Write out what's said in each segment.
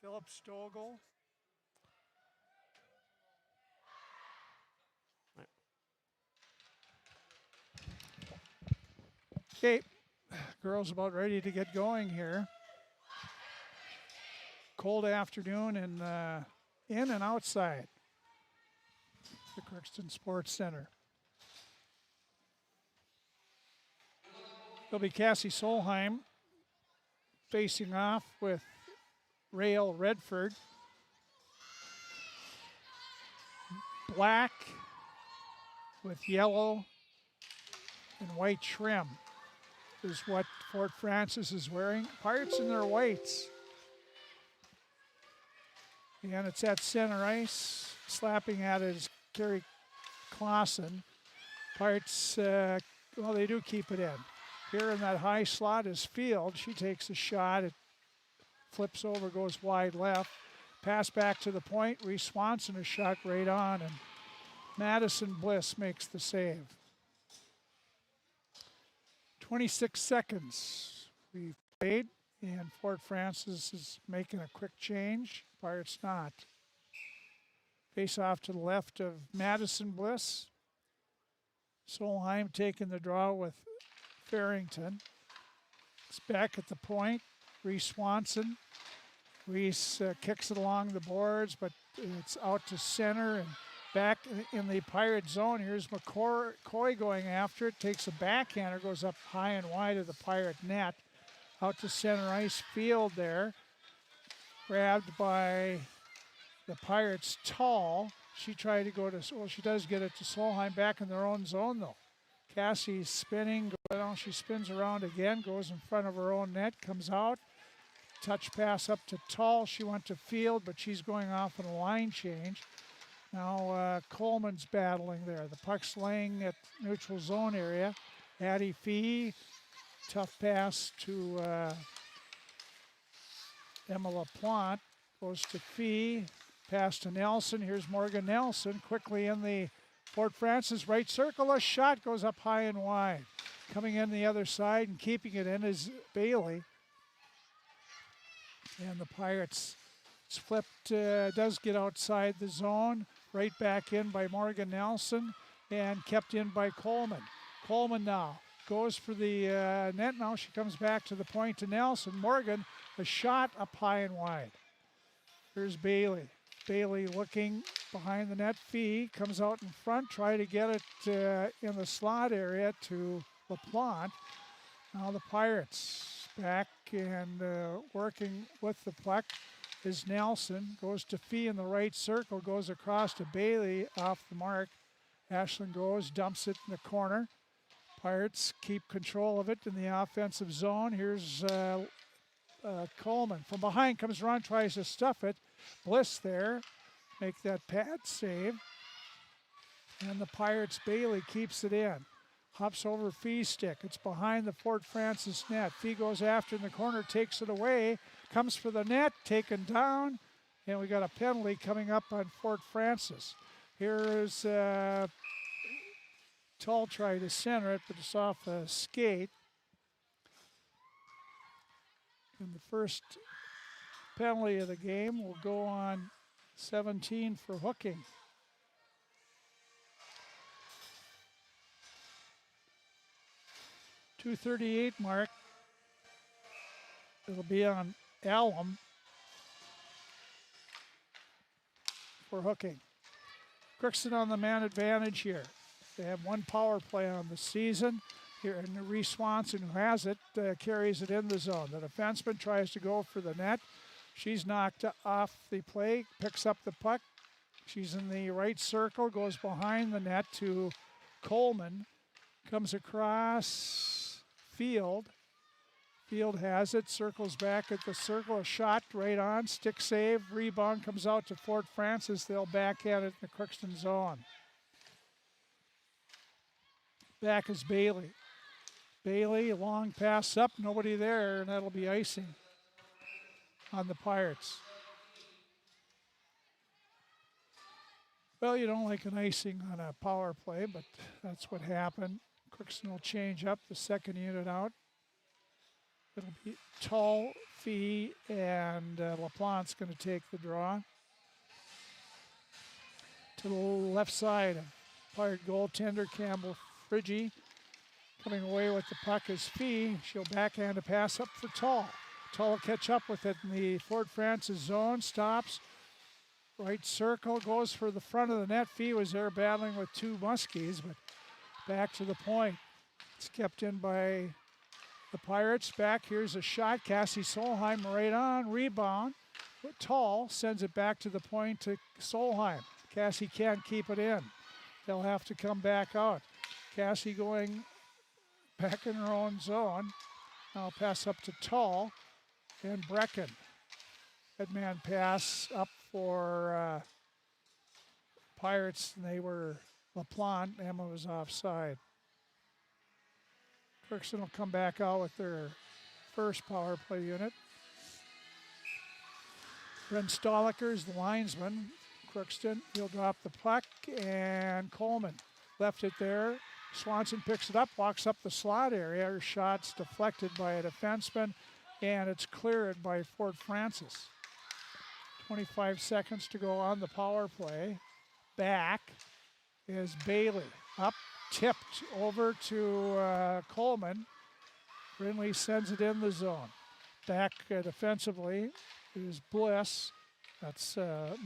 Philip Stogel. Okay, girls about ready to get going here. Cold afternoon and in and outside the Crookston Sports Center. It'll be Cassie Solheim facing off with Rael Redford. Black with yellow and white trim is what Fort Francis is wearing. Pirates in their whites. And it's at center ice. Slapping at it is Carrie Clausen. Pirates, well, they do keep it in. Here in that high slot is Field. She takes a shot. It flips over, goes wide left. Pass back to the point. Reese Swanson, a shot right on. And Madison Bliss makes the save. 26 seconds we've played, and Fort Francis is making a quick change. Pirates not. Face off to the left of Madison Bliss. Solheim taking the draw with Farrington. It's back at the point. Reese Swanson. Reese kicks it along the boards, but it's out to center and back in the Pirate zone. Here's McCoy going after it. Takes a backhander, goes up high and wide of the Pirate net. Out to center ice. Field there. Grabbed by the Pirates Tall. She tried to go to, well, she does get it to Solheim, back in their own zone though. Cassie's spinning, she spins around again, goes in front of her own net, comes out. Touch pass up to Tall. She went to Field, but she's going off on a line change. Now Coleman's battling there. The puck's laying at neutral zone area. Addie Fee, tough pass to Emma LaPlante. Goes to Fee, pass to Nelson. Here's Morgan Nelson quickly in the Fort Francis right circle. A shot goes up high and wide. Coming in the other side and keeping it in is Bailey. And the Pirates, it's flipped, does get outside the zone. Right back in by Morgan Nelson and kept in by Coleman. Coleman now goes for the net. Now she comes back to the point to Nelson. Morgan, a shot up high and wide. Here's Bailey. Bailey looking behind the net. Fee comes out in front, try to get it in the slot area to LaPlante. Now the Pirates back and working with the puck is Nelson. Goes to Fee in the right circle, goes across to Bailey off the mark. Ashland goes, dumps it in the corner. Pirates keep control of it in the offensive zone. Here's Coleman. From behind comes Ron, tries to stuff it. Bliss there, make that pad save. And the Pirates, Bailey keeps it in. Hops over Fee's stick. It's behind the Fort Francis net. Fee goes after in the corner, takes it away. Comes for the net, taken down. And we got a penalty coming up on Fort Francis. Here's Tull tried to center it, but it's off a skate. And the first penalty of the game will go on 17 for hooking. .238 mark. It'll be on Alum for hooking. Crookston on the man advantage here. They have one power play on the season. Here, and Reese Swanson, who has it, carries it in the zone. The defenseman tries to go for the net. She's knocked off the play, picks up the puck. She's in the right circle, goes behind the net to Coleman. Comes across Field. Field has it, circles back at the circle, a shot right on, stick save, rebound comes out to Fort Francis. They'll backhand it in the Crookston zone. Back is Bailey. Bailey, a long pass up, nobody there, and that'll be icing on the Pirates. Well, you don't like an icing on a power play, but that's what happened. Crookston will change up the second unit out. It'll be Tull, Fee, and LaPlante's going to take the draw. To the left side of Pirate goaltender Campbell Friggy. Coming away with the puck is Fee. She'll backhand a pass up for Tall. Tall will catch up with it in the Fort Francis zone. Stops. Right circle. Goes for the front of the net. Fee was there battling with two Muskies, but back to the point. It's kept in by the Pirates. Back. Here's a shot. Cassie Solheim right on. Rebound. Tall sends it back to the point to Solheim. Cassie can't keep it in. They'll have to come back out. Cassie going back in her own zone. Now pass up to Tall and Brecken. Headman pass up for Pirates, and they were LaPlante. Emma was offside. Crookston will come back out with their first power play unit. Brent Stoliker's the linesman. Crookston, he'll drop the puck, and Coleman left it there. Swanson picks it up, walks up the slot area. Her shot's deflected by a defenseman, and it's cleared by Fort Francis. 25 seconds to go on the power play. Back is Bailey. Up, tipped over to Coleman. Brindley sends it in the zone. Back defensively is Bliss. That's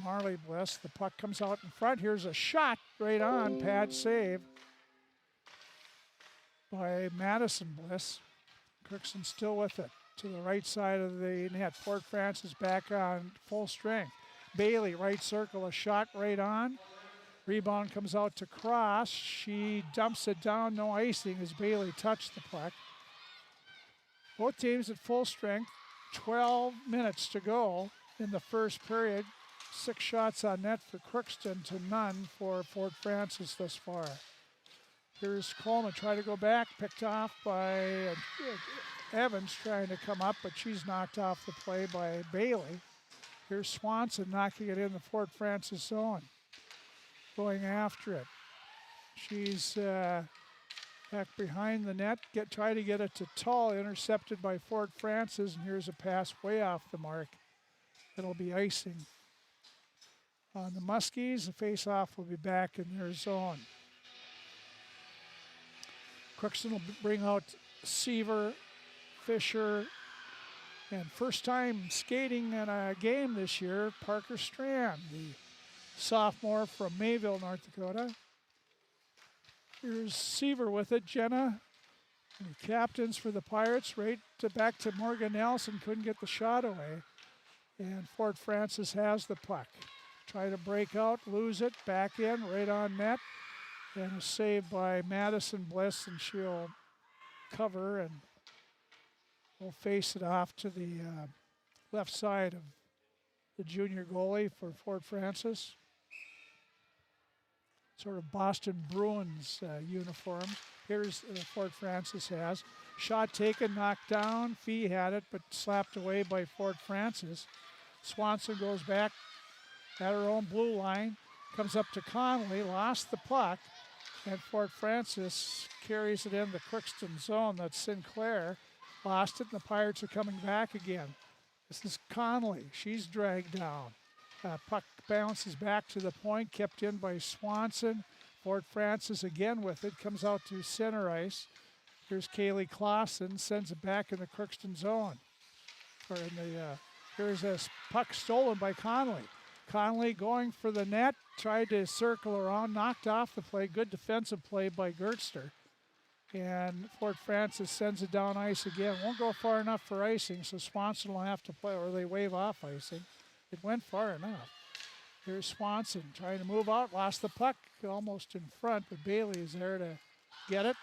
Marley Bliss. The puck comes out in front. Here's a shot right on. Pad save by Madison Bliss. Crookston still with it. To the right side of the net. Fort Francis back on full strength. Bailey, right circle, a shot right on. Rebound comes out to Cross. She dumps it down. No icing as Bailey touched the puck. Both teams at full strength. 12 minutes to go in the first period. 6 shots on net for Crookston to none for Fort Francis thus far. Here's Coleman trying to go back, picked off by Evans trying to come up, but she's knocked off the play by Bailey. Here's Swanson knocking it in the Fort Francis zone. Going after it. She's back behind the net. Try to get it to Tall, intercepted by Fort Francis, and here's a pass way off the mark. It'll be icing on the Muskies. The face-off will be back in their zone. Crookston will bring out Seaver, Fisher, and first time skating in a game this year, Parker Strand, the sophomore from Mayville, North Dakota. Here's Seaver with it. Jenna, the captains for the Pirates, back to Morgan Nelson, couldn't get the shot away. And Fort Francis has the puck. Try to break out, lose it, back in, right on net. And a save by Madison Bliss, and she'll cover, and we'll face it off to the left side of the junior goalie for Fort Francis. Sort of Boston Bruins uniform. Here's Fort Francis has. Shot taken, knocked down. Fee had it, but slapped away by Fort Francis. Swanson goes back at her own blue line. Comes up to Connolly, lost the puck, and Fort Francis carries it in the Crookston zone. That's Sinclair. Lost it, and the Pirates are coming back again. This is Connolly. She's dragged down. Puck bounces back to the point, kept in by Swanson. Fort Francis again with it, comes out to center ice. Here's Kaylee Clausen, sends it back in the Crookston zone. Here's a puck stolen by Connolly. Connolly going for the net, tried to circle around, knocked off the play. Good defensive play by Gertster. And Fort Francis sends it down ice again. Won't go far enough for icing, so Swanson will have to play, or they wave off icing. It went far enough. Here's Swanson trying to move out, lost the puck, almost in front, but Bailey is there to get it.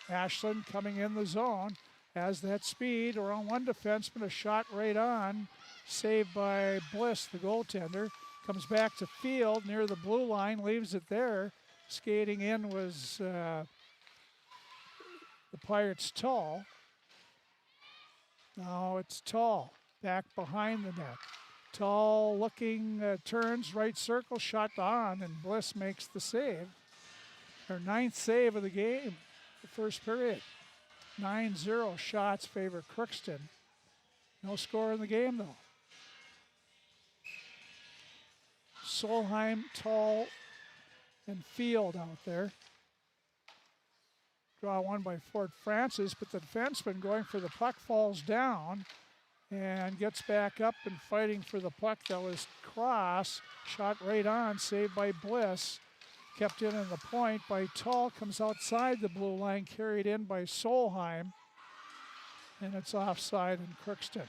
Ashland coming in the zone, has that speed, around one defenseman, a shot right on. Saved by Bliss, the goaltender. Comes back to field near the blue line, leaves it there. Skating in was the Pirates' Tall. Now it's Tall, back behind the net. Tall looking, turns, right circle, shot on, and Bliss makes the save. Her 9th save of the game, the first period. 9-0 shots favor Crookston. No score in the game, though. Solheim, Tall, and Field out there. Draw one by Fort Francis, but the defenseman going for the puck falls down and gets back up and fighting for the puck that was cross. Shot right on, saved by Bliss. Kept in the point by Tall, comes outside the blue line, carried in by Solheim, and it's offside in Crookston.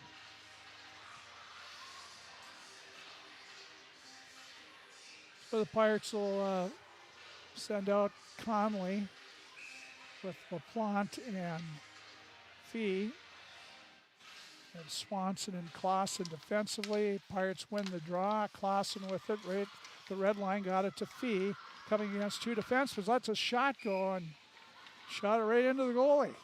So the Pirates will send out Conley with LaPlante and Fee. And Swanson and Clausen defensively. Pirates win the draw. Clausen with it, right the red line, got it to Fee. Coming against two defensemen, lets a shot go and shot it right into the goalie.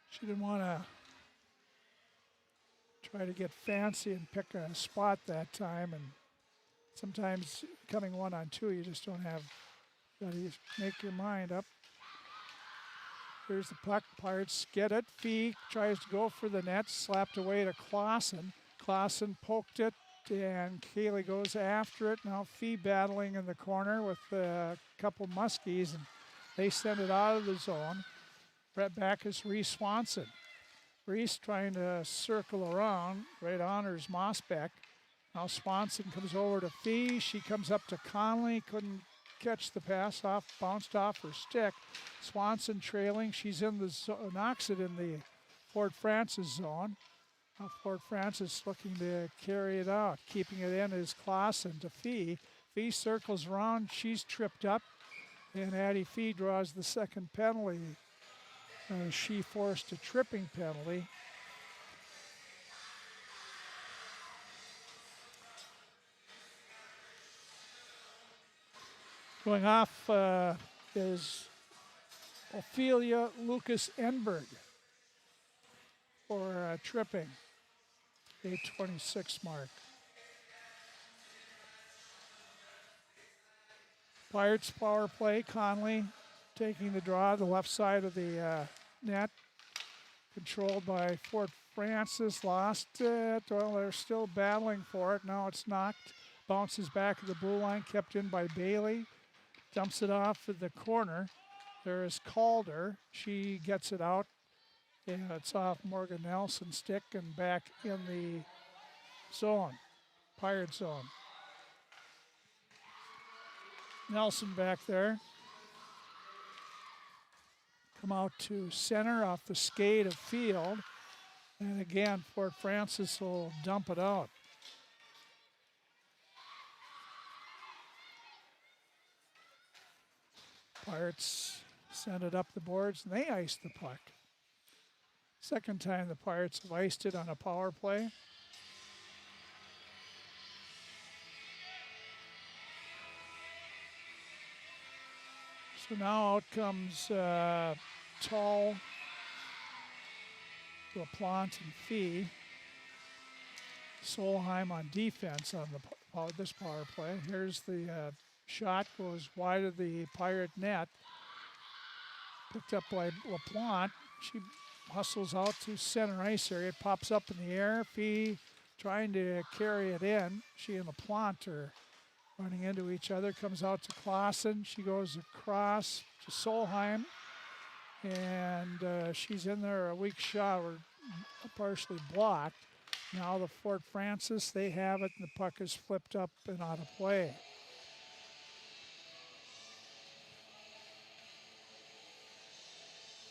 She didn't want to try to get fancy and pick a spot that time, and sometimes coming 1-on-2, you just don't have, got to make your mind up. Here's the puck, Pirates get it. Fee tries to go for the net, slapped away to Clausen. Clausen poked it, and Kaylee goes after it. Now Fee battling in the corner with a couple Muskies, and they send it out of the zone. Right back is Reese Swanson. Reese trying to circle around, right on her is Mosbeck. Now Swanson comes over to Fee. She comes up to Conley, couldn't catch the pass off, bounced off her stick. Swanson trailing, she's in the zone, knocks it in the Fort Francis zone. Now Fort Francis looking to carry it out. Keeping it in is Clausen to Fee. Fee circles around, she's tripped up, and Addie Fee draws the second penalty. She forced a tripping penalty. Going off is Ophelia Lucas Enberg for tripping, 8:26 mark. Pirates power play, Conley taking the draw, the left side of the net, controlled by Fort Francis, lost it. Well, they're still battling for it. Now it's knocked, bounces back at the blue line, kept in by Bailey. Dumps it off at the corner. There is Calder. She gets it out, and it's off Morgan Nelson's stick and back in the zone, Pirate zone. Nelson back there. Come out to center off the skate of Field. And again, Fort Francis will dump it out. Pirates send it up the boards, and they ice the puck. Second time the Pirates have iced it on a power play. So now out comes Tall, LaPlante, and Fee. Solheim on defense on this power play. Here's the shot, goes wide of the Pirate net. Picked up by LaPlante. She hustles out to center ice area. It pops up in the air. Fee trying to carry it in. She and LaPlante are running into each other. Comes out to Clausen. She goes across to Solheim. And she's in there, a weak shot, or partially blocked. Now the Fort Francis, they have it, and the puck is flipped up and out of play.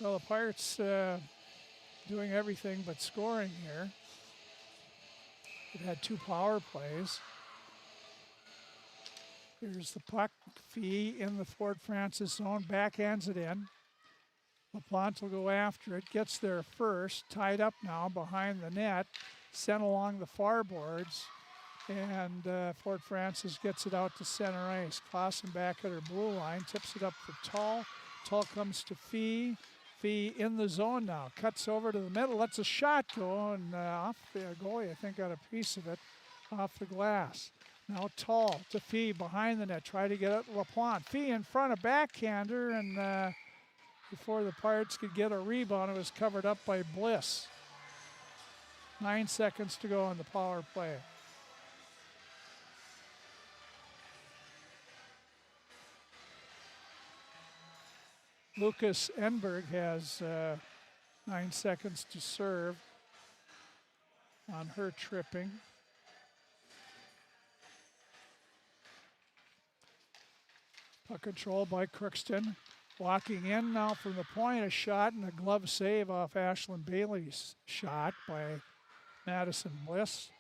Well, the Pirates doing everything but scoring here. It had two power plays. Here's the puck. Fee in the Fort Francis zone, backhands it in. LaPlante will go after it, gets there first, tied up now behind the net, sent along the far boards, and Fort Francis gets it out to center ice. Clausen back at her blue line, tips it up for Tall. Tall comes to Fee. Fee in the zone now, cuts over to the middle, lets a shot go, and off the goalie, I think, got a piece of it off the glass. Now Tall to Fee behind the net. Try to get it LaPlante. Fee in front of backhander, and before the Pirates could get a rebound, it was covered up by Bliss. 9 seconds to go on the power play. Lucas Enberg has 9 seconds to serve on her tripping. Puck control by Crookston. Walking in now from the point, a shot and a glove save off Ashlyn Bailey's shot by Madison Bliss.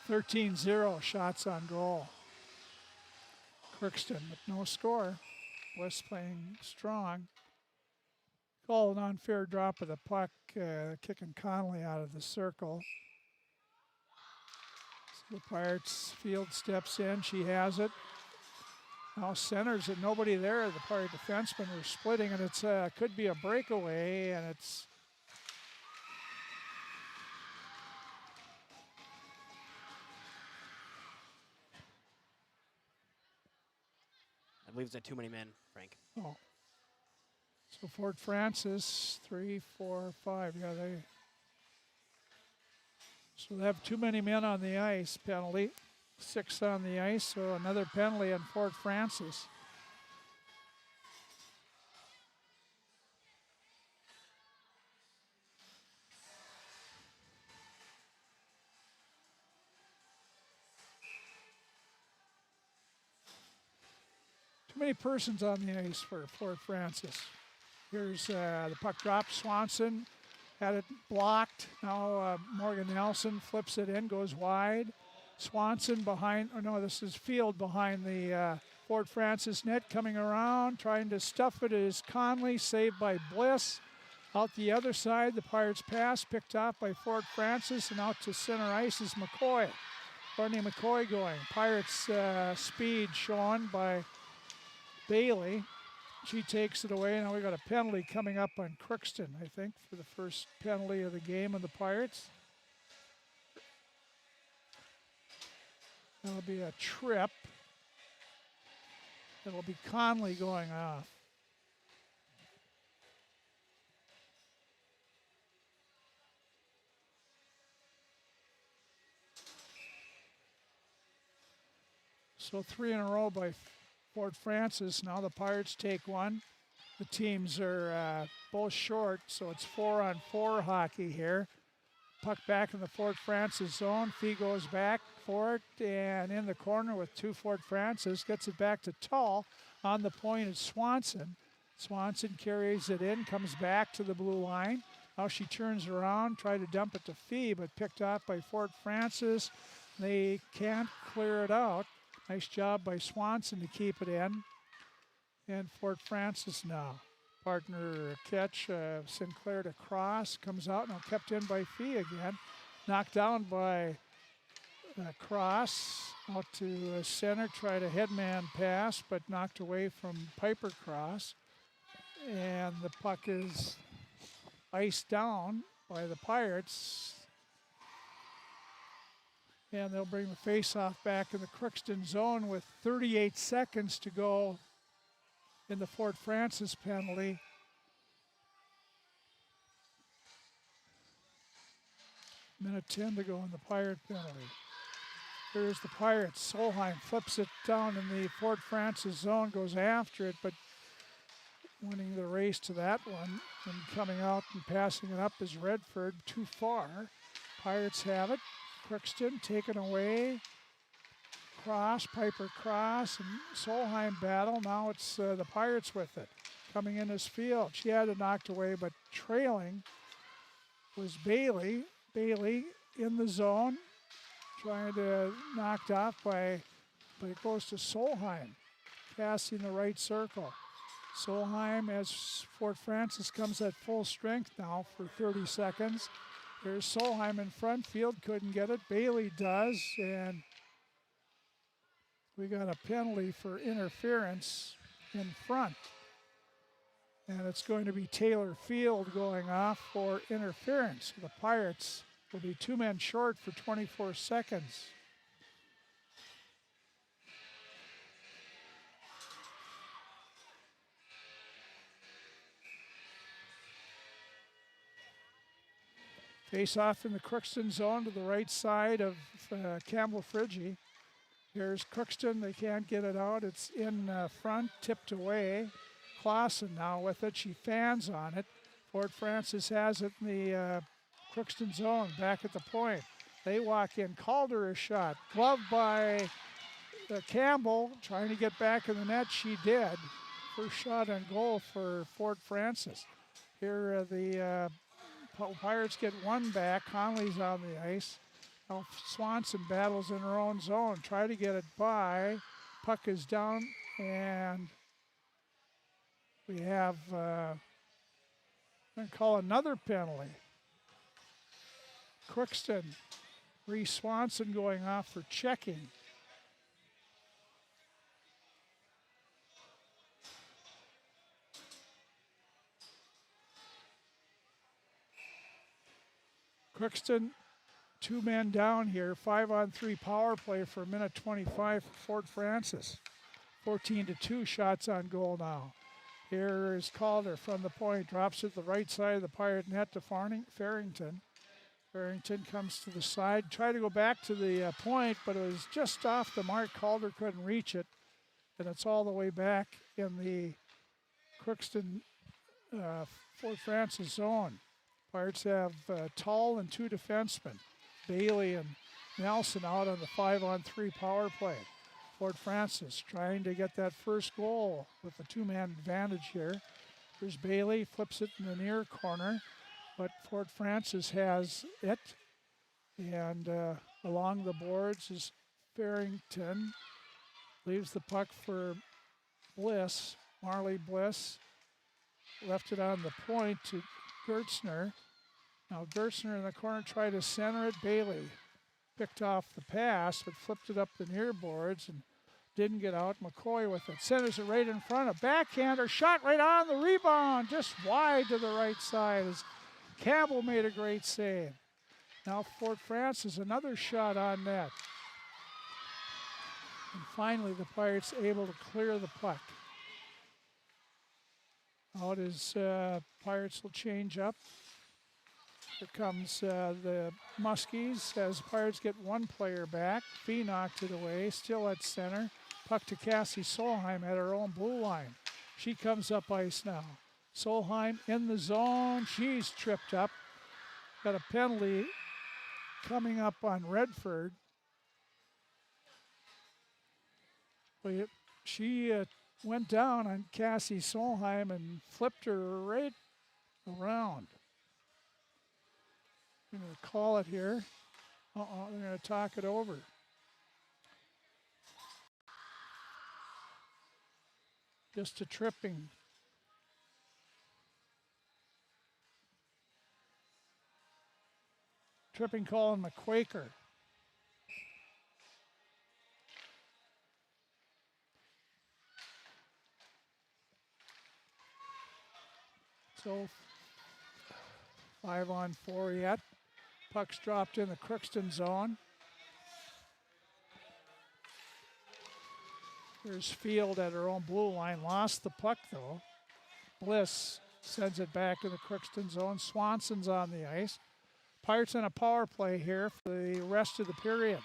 (13-0) shots on goal. Crookston with no score. Bliss playing strong. Call an unfair drop of the puck, kicking Connolly out of the circle. So the Pirates field steps in. She has it. Now centers it. Nobody there. The Pirate defensemen were splitting, and it's could be a breakaway, and it's I believe it's too many men, Frank. oh. So Fort Francis, 3, 4, 5. Yeah, so they have too many men on the ice penalty. 6 on the ice, so another penalty on Fort Francis. Too many persons on the ice for Fort Francis. Here's the puck drop. Swanson had it blocked. Now Morgan Nelson flips it in, goes wide. Swanson behind, oh no, this is Field behind the Fort Francis net, coming around, trying to stuff it is Conley, saved by Bliss. Out the other side, the Pirates pass, picked off by Fort Francis, and out to center ice is McCoy. Courtney McCoy going. Pirates speed shown by Bailey. She takes it away. Now we got a penalty coming up on Crookston, I think, for the first penalty of the game of the Pirates. That'll be a trip. It'll be Conley going off. So 3 in a row by Fort Francis. Now the Pirates take one. The teams are both short, so it's 4-on-4 hockey here. Puck back in the Fort Francis zone. Fee goes back for it, and in the corner with 2 Fort Francis. Gets it back to Tall. On the point is Swanson. Swanson carries it in, comes back to the blue line. Now she turns around, try to dump it to Fee, but picked off by Fort Francis. They can't clear it out. Nice job by Swanson to keep it in. And Fort Francis now. Partner catch, Sinclair to cross, comes out, now kept in by Fee again. Knocked down by Cross, out to center, tried a headman pass, but knocked away from Piper Cross. And the puck is iced down by the Pirates. And they'll bring the face-off back in the Crookston zone with 38 seconds to go in the Fort Francis penalty. Minute 10 to go in the Pirate penalty. Here's the Pirates. Solheim flips it down in the Fort Francis zone, goes after it, but winning the race to that one. And coming out and passing it up is Redford, too far. Pirates have it. Crookston taken away. Cross, Piper Cross, and Solheim battle. Now it's the Pirates with it. Coming in his field. She had it knocked away, but trailing was Bailey. Bailey in the zone, trying to knocked off by, but it goes to Solheim, passing the right circle. Solheim, as Fort Francis comes at full strength now for 30 seconds. There's Solheim in front. Field couldn't get it. Bailey does, and we got a penalty for interference in front. And it's going to be Taylor Field going off for interference. The Pirates will be 2 men short for 24 seconds. Face off in the Crookston zone to the right side of Campbell Friggy. Here's Crookston. They can't get it out. It's in front, tipped away. Clausen now with it. She fans on it. Fort Francis has it in the Crookston zone, back at the point. They walk in. Calder a shot. Gloved by Campbell, trying to get back in the net. She did. First shot on goal for Fort Francis. Here the Pirates get one back. Conley's on the ice. Now Swanson battles in her own zone. Try to get it by. Puck is down, and we have, I'm going to call another penalty. Crookston, Reese Swanson going off for checking. Crookston, 2 men down here, 5-on-3 power play for a minute 25 for Fort Francis. 14-2 shots on goal now. Here is Calder from the point, drops it to the right side of the Pirate net to Farrington. Farrington comes to the side, tried to go back to the point, but it was just off the mark. Calder couldn't reach it, and it's all the way back in the Crookston Fort Francis zone. Pirates have Tull and 2 defensemen. Bailey and Nelson out on the 5-on-3 power play. Fort Francis trying to get that first goal with the 2-man advantage here. Here's Bailey, flips it in the near corner, but Fort Francis has it. And along the boards is Farrington. Leaves the puck for Bliss, Marley Bliss. Left it on the point to Gertzner. Now Gertzner in the corner tried to center it. Bailey picked off the pass, but flipped it up the near boards and didn't get out. McCoy with it. Centers it right in front. A backhander shot right on the rebound. Just wide to the right side as Campbell made a great save. Now Fort Francis, another shot on net. And finally the Pirates able to clear the puck. Out is Pirates will change up. Here comes the Muskies as Pirates get one player back. Fee knocked it away, still at center. Puck to Cassie Solheim at her own blue line. She comes up ice now. Solheim in the zone. She's tripped up. Got a penalty coming up on Redford. But she went down on Cassie Solheim and flipped her right around. I'm going to call it here. They're going to talk it over. Just a tripping. Tripping call on McQuaker. So 5-on-4 yet. Puck's dropped in the Crookston zone. Here's Field at her own blue line. Lost the puck though. Bliss sends it back to the Crookston zone. Swanson's on the ice. Pirates in a power play here for the rest of the period,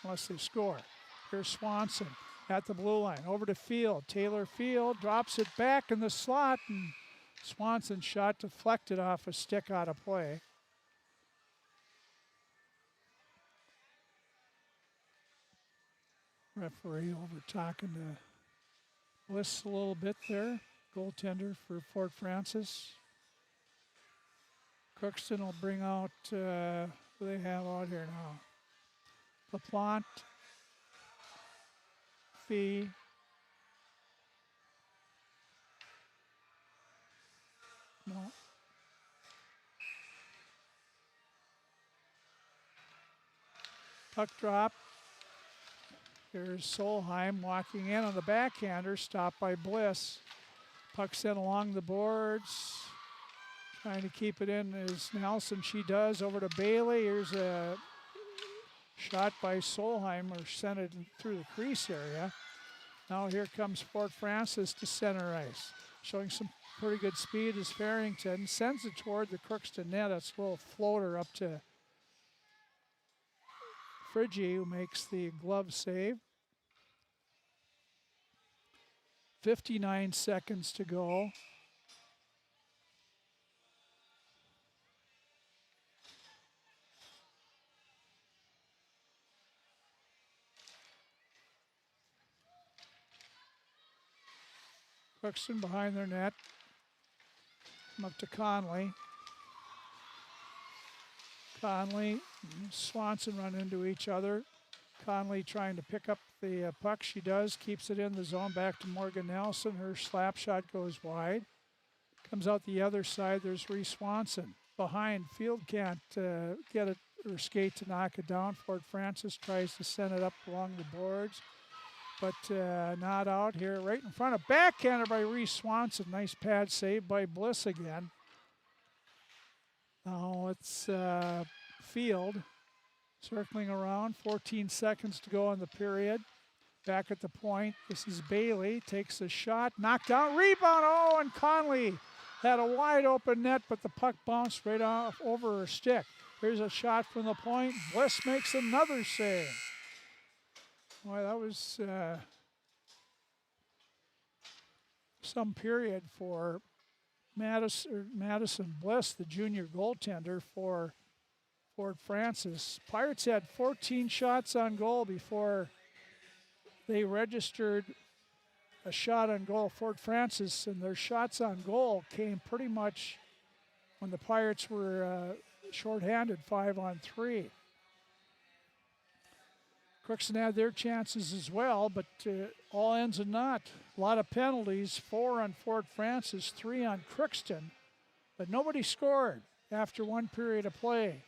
unless they score. Here's Swanson at the blue line. Over to Field. Taylor Field drops it back in the slot, and Swanson's shot deflected off a stick out of play. Referee over talking to Bliss a little bit there. Goaltender for Fort Francis. Crookston will bring out, who they have out here now. LaPlante. Fee. No. Puck drop. Here's Solheim walking in on the backhander, stopped by Bliss. Puck's in along the boards. Trying to keep it in is Nelson. She does. Over to Bailey. Here's a shot by Solheim, or sent it through the crease area. Now here comes Fort Francis to center ice. Showing some pretty good speed is Farrington. Sends it toward the Crookston net. That's a little floater up to Friggy, who makes the glove save. 59 seconds to go. Crookston behind their net. Up to Conley. Conley and Swanson run into each other. Conley trying to pick up the puck. She does. Keeps it in the zone. Back to Morgan Nelson. Her slap shot goes wide. Comes out the other side. There's Reese Swanson. Behind. Field can't get it or skate to knock it down. Fort Francis tries to send it up along the boards. But not out here. Right in front of backhander by Reese Swanson. Nice pad save by Bliss again. Now it's Field circling around. 14 seconds to go in the period. Back at the point. This is Bailey. Takes a shot. Knocked out. Rebound. Oh, and Conley had a wide open net, but the puck bounced right off over her stick. Here's a shot from the point. Bliss makes another save. Boy, that was some period for Madison Bliss, the junior goaltender for Fort Francis. Pirates had 14 shots on goal before they registered a shot on goal. Fort Francis, and their shots on goal came pretty much when the Pirates were shorthanded 5-on-3. Crookston had their chances as well, but all ends in naught. A lot of penalties, 4 on Fort Francis, 3 on Crookston, but nobody scored after one period of play.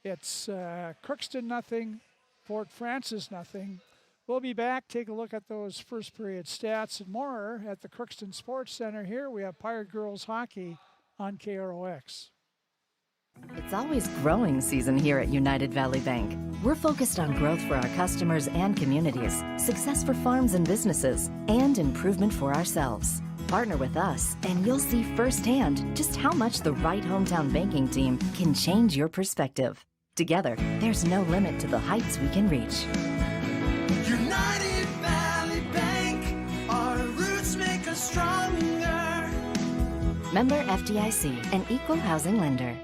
It's Crookston nothing, Fort Francis nothing. We'll be back, take a look at those first period stats and more at the Crookston Sports Center. Here we have Pirate Girls Hockey on KROX. It's always growing season here at United Valley Bank. We're focused on growth for our customers and communities, success for farms and businesses, and improvement for ourselves. Partner with us, and you'll see firsthand just how much the right hometown banking team can change your perspective. Together, there's no limit to the heights we can reach. United Valley Bank, our roots make us stronger. Member FDIC, an equal housing lender.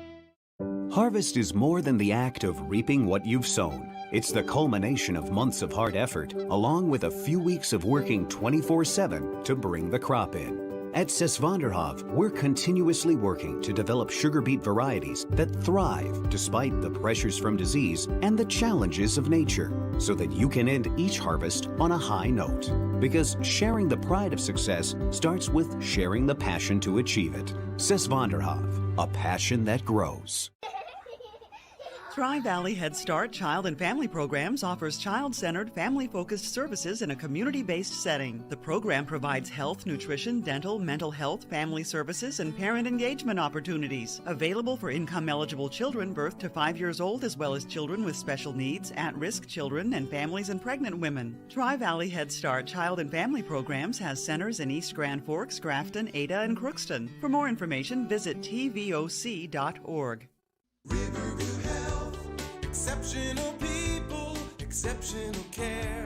Harvest is more than the act of reaping what you've sown. It's the culmination of months of hard effort, along with a few weeks of working 24/7 to bring the crop in. At Sesvanderhof, we're continuously working to develop sugar beet varieties that thrive despite the pressures from disease and the challenges of nature, so that you can end each harvest on a high note. Because sharing the pride of success starts with sharing the passion to achieve it. Sesvanderhof, a passion that grows. Tri-Valley Head Start Child and Family Programs offers child-centered, family-focused services in a community-based setting. The program provides health, nutrition, dental, mental health, family services, and parent engagement opportunities. Available for income-eligible children birth to 5 years old, as well as children with special needs, at-risk children, and families and pregnant women. Tri-Valley Head Start Child and Family Programs has centers in East Grand Forks, Grafton, Ada, and Crookston. For more information, visit tvoc.org. Riverview Health, exceptional people, exceptional care.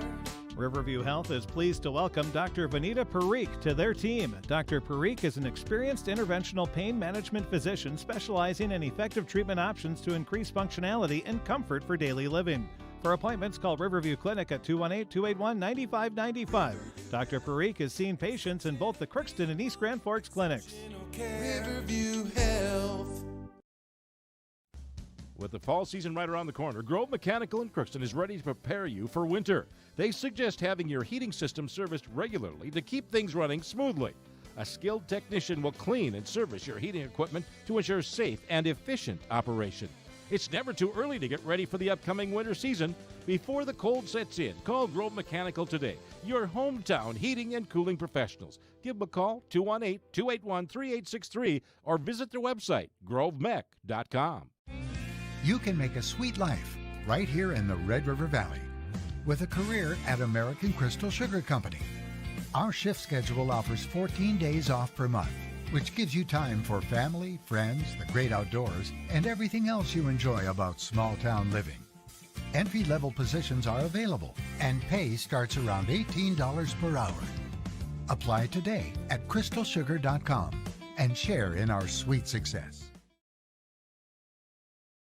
Riverview Health is pleased to welcome Dr. Vanita Parikh to their team. Dr. Parikh is an experienced interventional pain management physician specializing in effective treatment options to increase functionality and comfort for daily living. For appointments, call Riverview Clinic at 218-281-9595. Dr. Parikh is seeing patients in both the Crookston and East Grand Forks clinics. Riverview Health. With the fall season right around the corner, Grove Mechanical in Crookston is ready to prepare you for winter. They suggest having your heating system serviced regularly to keep things running smoothly. A skilled technician will clean and service your heating equipment to ensure safe and efficient operation. It's never too early to get ready for the upcoming winter season. Before the cold sets in, call Grove Mechanical today, your hometown heating and cooling professionals. Give them a call, 218-281-3863, or visit their website, grovemech.com. You can make a sweet life right here in the Red River Valley with a career at American Crystal Sugar Company. Our shift schedule offers 14 days off per month, which gives you time for family, friends, the great outdoors, and everything else you enjoy about small-town living. Entry-level positions are available, and pay starts around $18 per hour. Apply today at crystalsugar.com and share in our sweet success.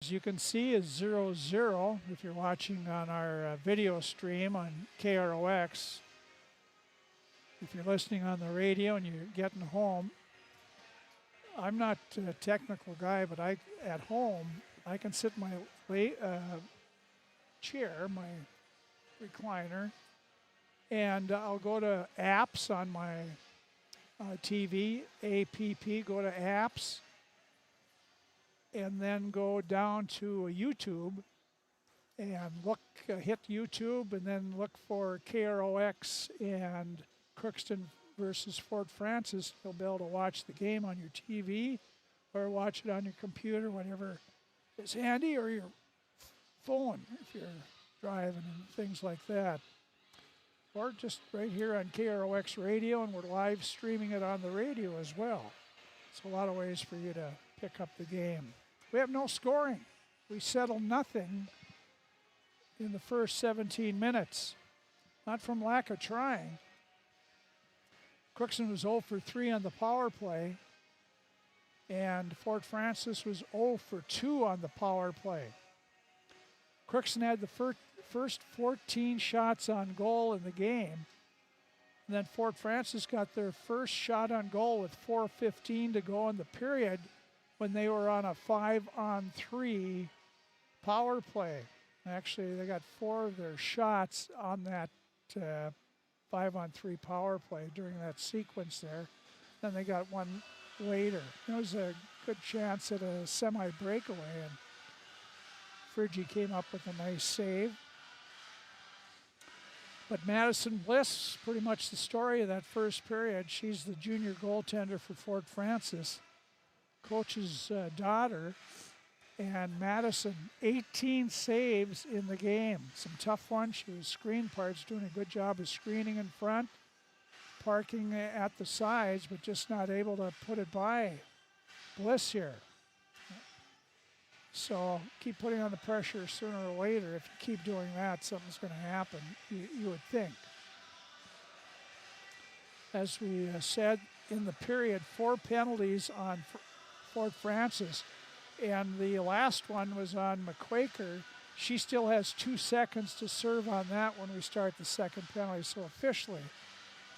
As you can see, is 0-0 if you're watching on our video stream on KROX. If you're listening on the radio and you're getting home, I'm not a technical guy, but at home, I can sit in my chair, my recliner, and I'll go to apps on my TV, APP, go to apps, and then go down to YouTube and hit YouTube, and then look for KROX and Crookston versus Fort Francis. You'll be able to watch the game on your TV or watch it on your computer, whatever is handy, or your phone if you're driving and things like that. Or just right here on KROX radio, and we're live streaming it on the radio as well. It's a lot of ways for you to pick up the game. We have no scoring. We settled nothing in the first 17 minutes. Not from lack of trying. Crookston was 0 for 3 on the power play, and Fort Francis was 0 for 2 on the power play. Crookston had the first 14 shots on goal in the game, and then Fort Francis got their first shot on goal with 4:15 to go in the period when they were on a 5-on-3 power play. Actually, they got 4 of their shots on that 5-on-3 power play during that sequence there. Then they got one later. There was a good chance at a semi-breakaway, and Friggy came up with a nice save. But Madison Bliss, pretty much the story of that first period. She's the junior goaltender for Fort Francis, coach's daughter. And Madison, 18 saves in the game. Some tough ones. She was screen parts, doing a good job of screening in front, parking at the sides, but just not able to put it by Bliss here. So keep putting on the pressure sooner or later. If you keep doing that, something's going to happen, you would think. As we said in the period, 4 penalties on Fort Francis. And the last one was on McQuaker. She still has 2 seconds to serve on that when we start the second penalty. So officially,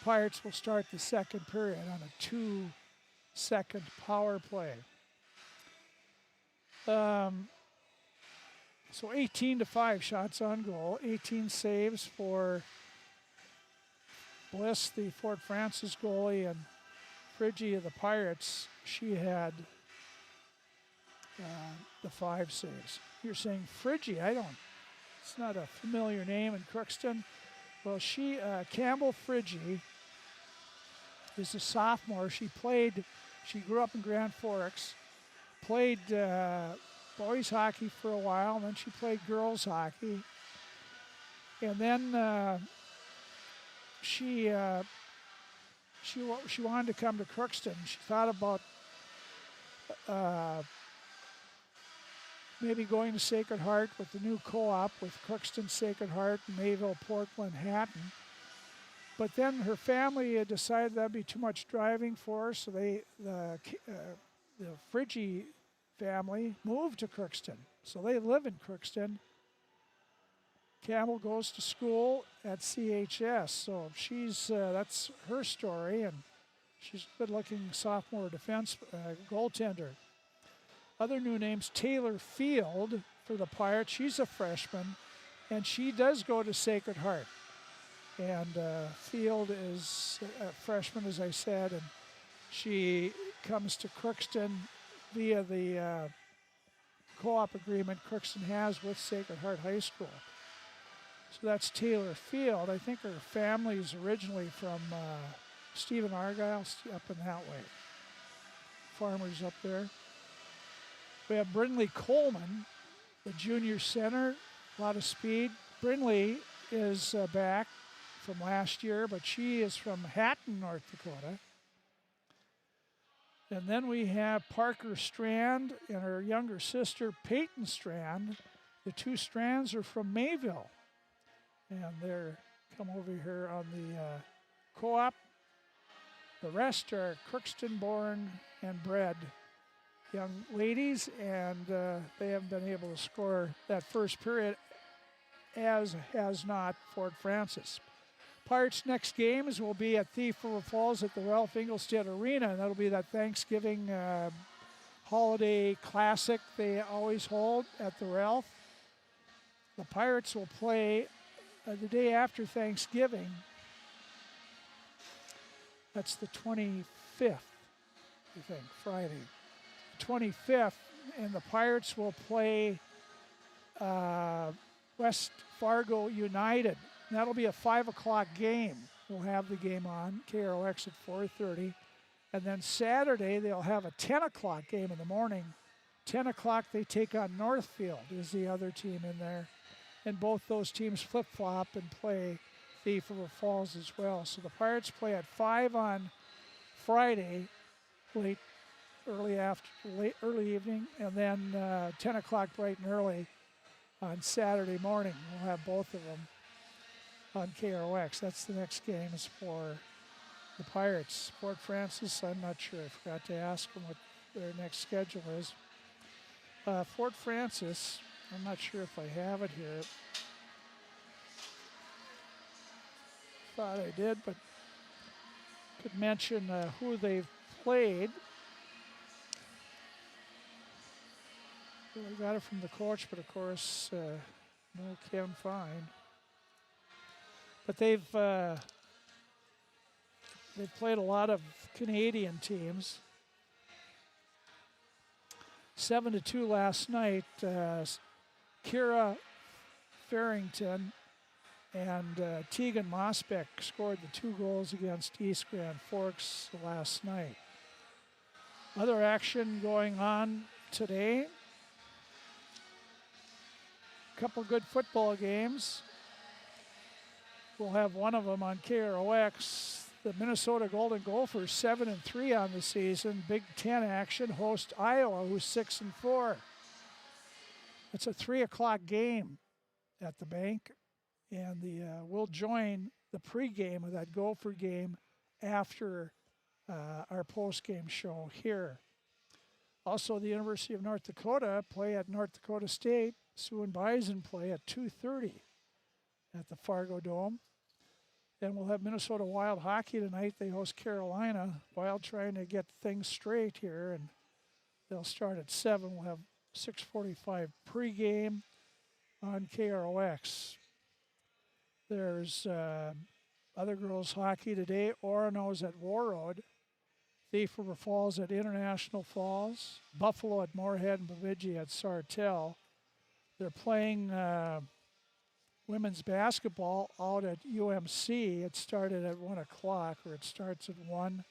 Pirates will start the second period on a 2-second power play. So 18-5 shots on goal, 18 saves for Bliss, the Fort Francis goalie, and Friggy of the Pirates. She had the 5 saves. You're saying Friggy, it's not a familiar name in Crookston. Well, Campbell Friggy is a sophomore. She grew up in Grand Forks, played boys hockey for a while, and then she played girls hockey. And then she wanted to come to Crookston. She thought about maybe going to Sacred Heart with the new co-op with Crookston, Sacred Heart, Mayville, Portland, Hatton. But then her family decided that'd be too much driving for her, so the Friggy family moved to Crookston. So they live in Crookston. Campbell goes to school at CHS, so that's her story, and she's a good-looking sophomore defense goaltender. Other new names, Taylor Field for the Pirates. She's a freshman, and she does go to Sacred Heart. And Field is a freshman, as I said, and she comes to Crookston via the co-op agreement Crookston has with Sacred Heart High School. So that's Taylor Field. I think her family's originally from Stephen Argyle, up in that way. Farmers up there. We have Brindley Coleman, the junior center, a lot of speed. Brindley is back from last year, but she is from Hatton, North Dakota. And then we have Parker Strand and her younger sister, Peyton Strand. The two Strands are from Mayville. And they're come over here on the co-op. The rest are Crookston born and bred young ladies, and they haven't been able to score that first period, as has not Fort Francis. Pirates' next games will be at Thief River Falls at the Ralph Engelstad Arena, and that'll be that Thanksgiving holiday classic they always hold at the Ralph. The Pirates will play the day after Thanksgiving. That's the 25th, I think, Friday. 25th, and the Pirates will play West Fargo United. And that'll be a 5 o'clock game. We'll have the game on KROX at 4:30. And then Saturday, they'll have a 10 o'clock game in the morning. 10 o'clock, they take on Northfield, is the other team in there. And both those teams flip-flop and play Thief River Falls as well. So the Pirates play at 5 on Friday, early evening, and then 10 o'clock bright and early on Saturday morning. We'll have both of them on KROX. That's the next game is for the Pirates. Fort Francis, I'm not sure. I forgot to ask them what their next schedule is. Fort Francis, I'm not sure if I have it here. Thought I did, but could mention who they've played. Well, I got it from the coach, but of course, no Ken Fine. But they've played a lot of Canadian teams. 7-2 last night. Kira Farrington and Tegan Mosbeck scored the 2 goals against East Grand Forks last night. Other action going on today. A couple good football games. We'll have one of them on KROX. The Minnesota Golden Gophers 7-3 on the season. Big Ten action. Host Iowa, who's 6-4. It's a 3 o'clock game at the bank, and we'll join the pregame of that Gopher game after our postgame show here. Also, the University of North Dakota play at North Dakota State. Sioux and Bison play at 2:30 at the Fargo Dome. Then we'll have Minnesota Wild hockey tonight. They host Carolina. Wild trying to get things straight here, and they'll start at 7. We'll have 6:45 pregame on KROX. There's other girls hockey today. Orono's at Warroad. Thief River Falls at International Falls. Buffalo at Moorhead and Bemidji at Sartell. They're playing women's basketball out at UMC. It started at 1 o'clock, or it starts at 1.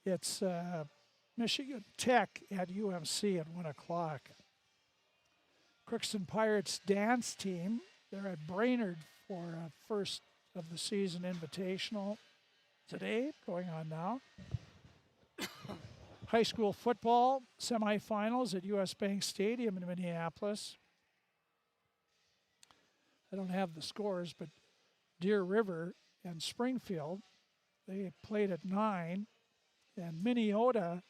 It's Michigan Tech at UMC at 1 o'clock. Crookston Pirates dance team, they're at Brainerd for a first of the season invitational today, going on now. High school football semifinals at US Bank Stadium in Minneapolis. I don't have the scores, but Deer River and Springfield, they played at 9. And Minneota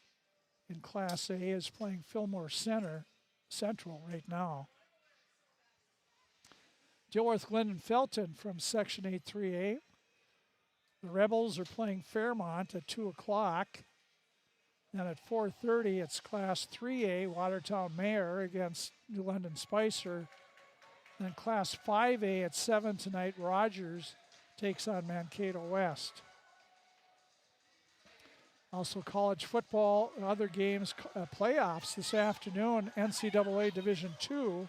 in Class A is playing Fillmore Central right now. Dilworth, Glen, and Felton from Section 8-3A. The Rebels are playing Fairmont at 2 o'clock. And at 4:30, it's Class 3A, Watertown Mayor against New London Spicer. And Class 5A at 7 tonight, Rogers takes on Mankato West. Also college football, other games, playoffs this afternoon. NCAA Division II,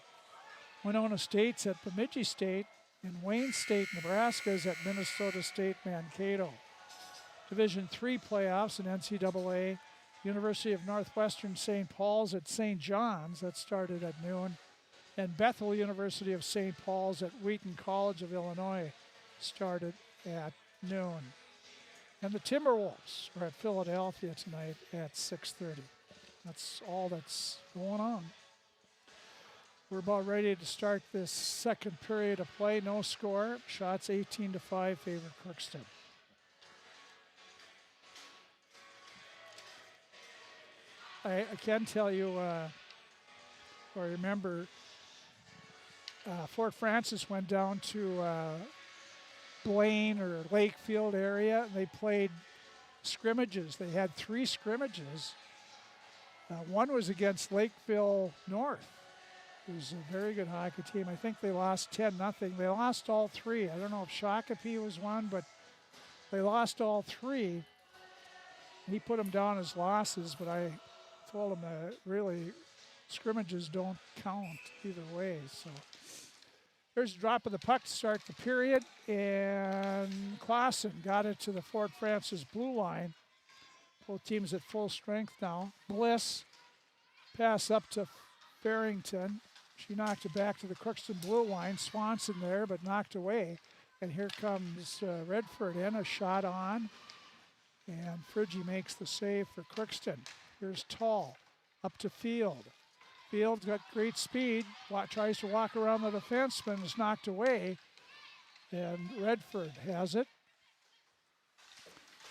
Winona State's at Bemidji State And Wayne State, Nebraska is at Minnesota State Mankato. Division III playoffs in NCAA. University of Northwestern St. Paul's at St. John's. That started at noon. And Bethel University of St. Paul's at Wheaton College of Illinois started at noon. And the Timberwolves are at Philadelphia tonight at 6:30. That's all that's going on. We're about ready to start this second period of play. No score. Shots 18-5 favor Crookston. I can tell you, or remember, Fort Francis went down to Blaine or Lakefield area. And they played scrimmages. They had 3 scrimmages. One was against Lakeville North. It was a very good hockey team. I think they lost 10-0. They lost all 3. I don't know if Shakopee was one, but they lost all 3. He put them down as losses, but I told him that really scrimmages don't count either way. So there's a drop of the puck to start the period, and Clausen got it to the Fort Francis blue line. Both teams at full strength now. Bliss pass up to Farrington. She knocked it back to the Crookston blue line. Swanson there, but knocked away. And here comes Redford in, a shot on. And Friggy makes the save for Crookston. Here's Tall, up to Field. Field got great speed, tries to walk around the defenseman, is knocked away. And Redford has it.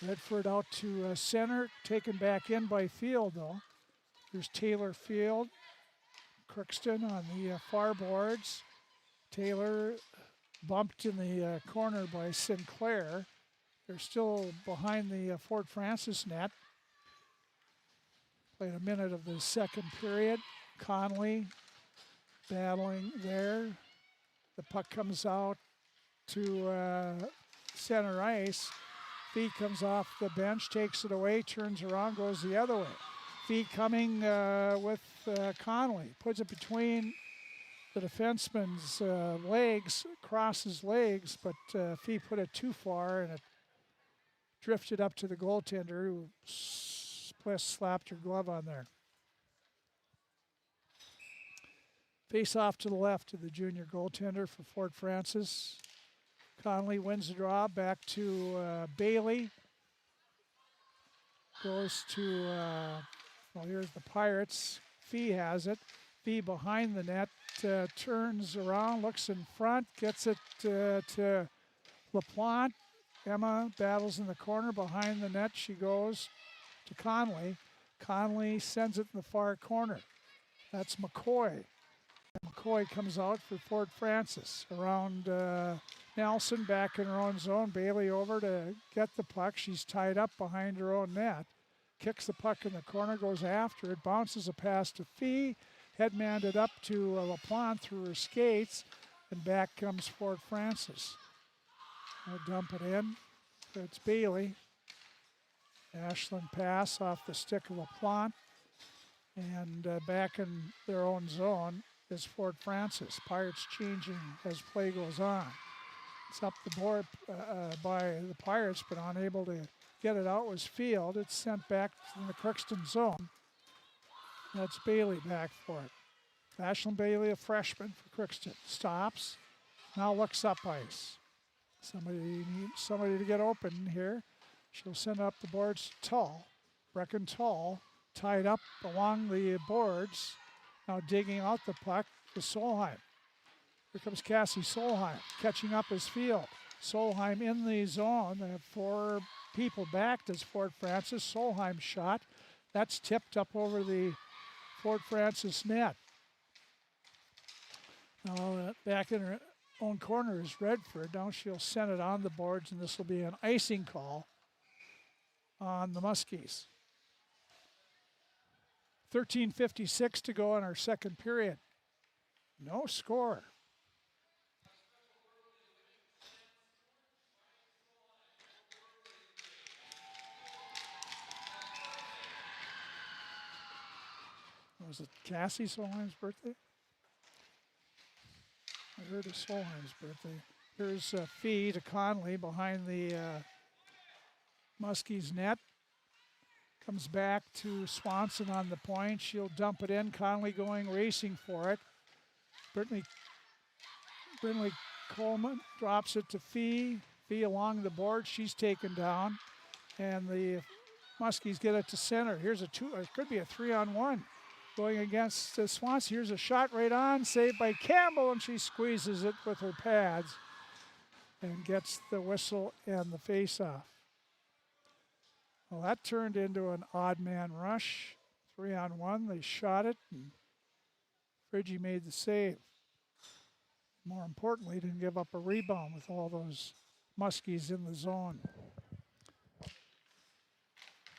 Redford out to center, taken back in by Field though. Here's Taylor Field. Crookston on the far boards. Taylor bumped in the corner by Sinclair. They're still behind the Fort Francis net. Played a minute of the second period. Conley battling there. The puck comes out to center ice. Fee comes off the bench, takes it away, turns around, goes the other way. Fee coming with Conley, puts it between the defenseman's legs, crosses legs, but Fee put it too far and it drifted up to the goaltender who slapped her glove on there. Face off to the left of the junior goaltender for Fort Francis. Conley wins the draw, back to Bailey. Goes to, well, here's the Pirates. Fee has it. Fee behind the net, turns around, looks in front, gets it to LaPlante. Emma battles in the corner behind the net. She goes to Conley. Conley sends it in the far corner. That's McCoy. McCoy comes out for Fort Francis. Around Nelson, back in her own zone. Bailey over to get the puck. She's tied up behind her own net. Kicks the puck in the corner, goes after it, bounces a pass to Fee. Headmanded up to LaPlante through her skates, and back comes Fort Francis. They'll dump it in. It's Bailey. Ashland pass off the stick of LaPlante. And back in their own zone is Fort Francis. Pirates changing as play goes on. It's up the board by the Pirates, but unable to get it out was Field. It's sent back from the Crookston zone. That's Bailey back for it. Ashland Bailey, a freshman for Crookston. Stops. Now looks up ice. Somebody needs somebody to get open here. She'll send up the boards to Tall. Brecken Tall tied up along the boards. Now digging out the puck to Solheim. Here comes Cassie Solheim. Catching up his Field. Solheim in the zone. They have 4 people backed as Fort Francis. Solheim shot. That's tipped up over the Fort Francis net. Now back in her own corner is Redford. Now she'll send it on the boards, and this will be an icing call on the Muskies. 13:56 to go in our second period. No score. Was it Cassie Solheim's birthday? I heard it's Solheim's birthday. Here's Fee to Conley behind the Muskie's net. Comes back to Swanson on the point. She'll dump it in. Conley going racing for it. Brittany Coleman drops it to Fee. Fee along the board. She's taken down. And the Muskies get it to center. Here's a two. It could be a 3-on-1 going against Swanson. Here's a shot right on. Saved by Campbell, and she squeezes it with her pads and gets the whistle and the face-off. Well, that turned into an odd man rush. 3-on-1. They shot it, and Friggy made the save. More importantly, didn't give up a rebound with all those Muskies in the zone.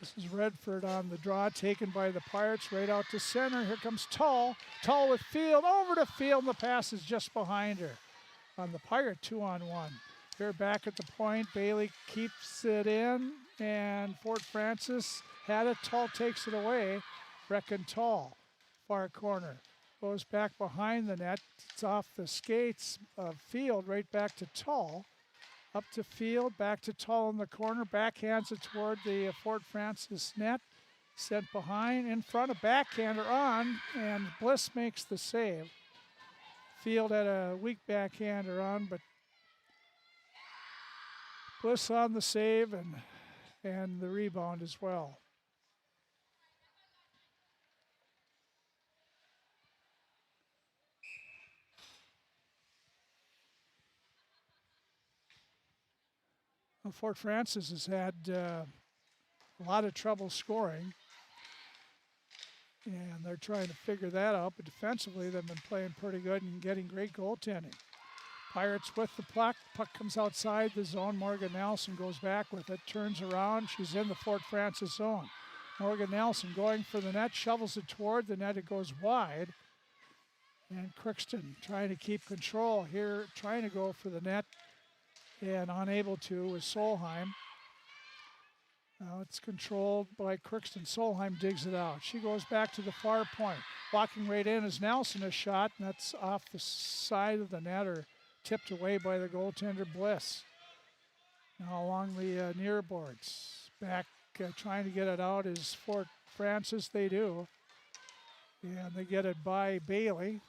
This is Redford on the draw, taken by the Pirates, right out to center. Here comes Tull. Tull with Field, over to Field, and the pass is just behind her. On the Pirate, 2-on-1. Here back at the point, Bailey keeps it in, and Fort Francis had it. Tull takes it away. Brecken Tull, far corner. Goes back behind the net. It's off the skates of Field, right back to Tull. Up to Field, back to Tull in the corner. Backhands it toward the Fort Francis net. Sent behind, in front, a backhander on, and Bliss makes the save. Field had a weak backhander on, but Bliss on the save and the rebound as well. Well, Fort Francis has had a lot of trouble scoring, and they're trying to figure that out, but defensively they've been playing pretty good and getting great goaltending. Pirates with the puck. Puck comes outside the zone. Morgan Nelson goes back with it, turns around. She's in the Fort Francis zone. Morgan Nelson going for the net, shovels it toward the net. It goes wide. And Crookston trying to keep control here, trying to go for the net, and unable to with Solheim. Now it's controlled by Crookston. Solheim digs it out. She goes back to the far point. Walking right in is Nelson, a shot, and that's off the side of the net or tipped away by the goaltender Bliss. Now along the near boards. Back trying to get it out is Fort Francis. They do. And they get it by Bailey.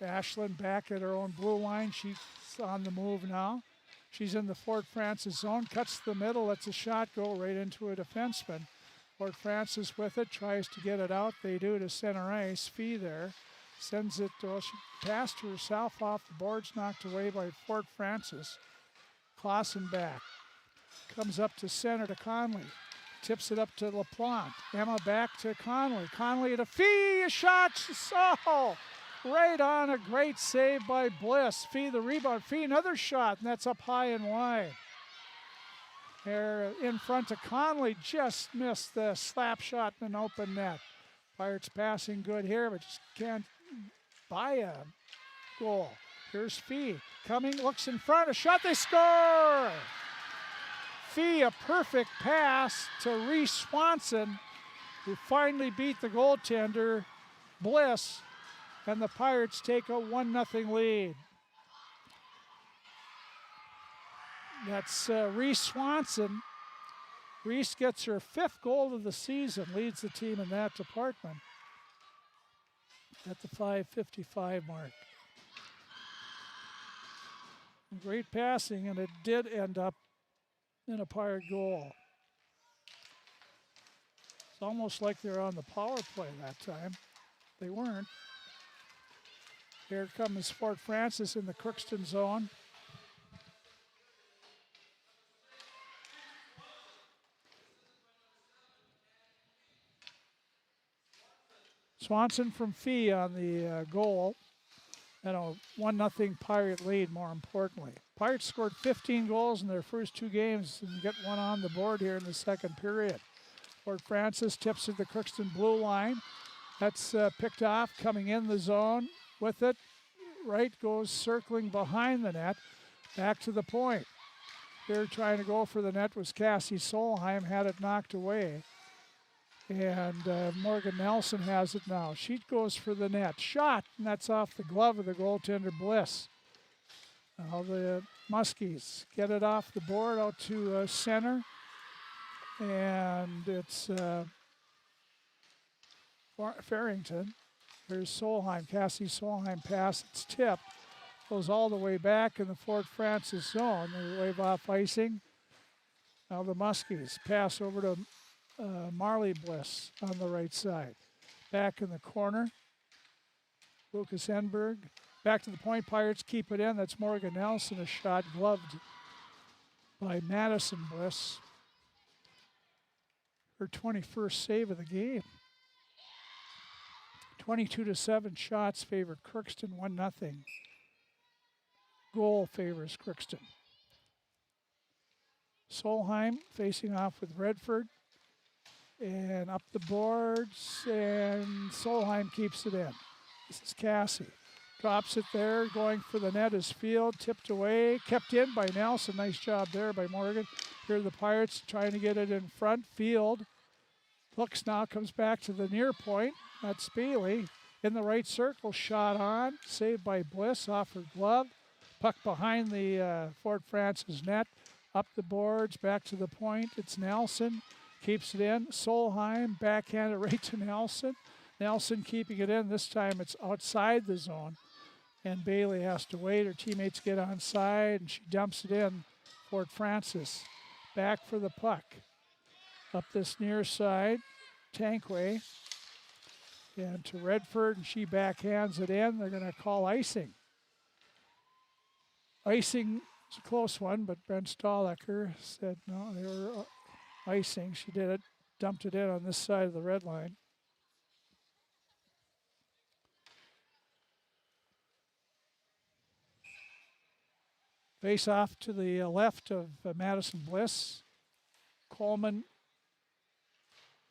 Ashlyn back at her own blue line. She's on the move now. She's in the Fort Francis zone. Cuts the middle. Lets a shot go right into a defenseman. Fort Francis with it. Tries to get it out. They do to center ice. Fee there. Sends it, she passed herself off the boards, knocked away by Fort Francis. Clausen back. Comes up to center to Conley. Tips it up to LaPlante. Emma back to Conley. Conley to Fee, a shot, so right on, a great save by Bliss. Fee the rebound, Fee another shot, and that's up high and wide. There in front to Conley, just missed the slap shot in an open net. Pirates passing good here, but just can't buy a goal. Here's Fee coming, looks in front, a shot, they score! Fee, a perfect pass to Reese Swanson, who finally beat the goaltender, Bliss, and the Pirates take a 1-0 lead. That's Reese Swanson. Reese gets her 5th goal of the season, leads the team in that department at the 5:55 mark. Great passing, and it did end up in a Pirate goal. It's almost like they're on the power play that time. They weren't. Here comes Fort Francis in the Crookston zone. Swanson from Fee on the goal, and a 1-0 Pirate lead, more importantly. Pirates scored 15 goals in their first 2 games and get one on the board here in the second period. Fort Francis tips at the Crookston blue line. That's picked off, coming in the zone with it. Right goes circling behind the net, back to the point. Here trying to go for the net was Cassie Solheim, had it knocked away. And Morgan Nelson has it now. She goes for the net. Shot, and that's off the glove of the goaltender Bliss. Now the Muskies get it off the board out to center. And it's Farrington. There's Solheim. Cassie Solheim pass. It's tipped. Goes all the way back in the Fort Francis zone. They wave off icing. Now the Muskies pass over to Marley Bliss on the right side. Back in the corner. Lucas Enberg. Back to the point. Pirates keep it in. That's Morgan Nelson. A shot gloved by Madison Bliss. Her 21st save of the game. 22-7 shots favor Crookston, 1-0. Goal favors Crookston. Solheim facing off with Redford. And up the boards, and Solheim keeps it in. This is Cassie. Drops it there, going for the net is Field, tipped away, kept in by Nelson. Nice job there by Morgan. Here are the Pirates trying to get it in front. Field looks now, comes back to the near point. That's Bailey in the right circle, shot on, saved by Bliss off her glove. Puck behind the Fort Francis net, up the boards, back to the point. It's Nelson, keeps it in. Solheim, backhanded right to Nelson. Nelson keeping it in. This time it's outside the zone, and Bailey has to wait. Her teammates get on side, and she dumps it in. Fort Francis back for the puck. Up this near side, Tankway, and to Redford, and she backhands it in. They're going to call icing. Icing is a close one, but Brent Stahlecker said no, they were icing. She did it, dumped it in on this side of the red line. Face off to the left of Madison Bliss. Coleman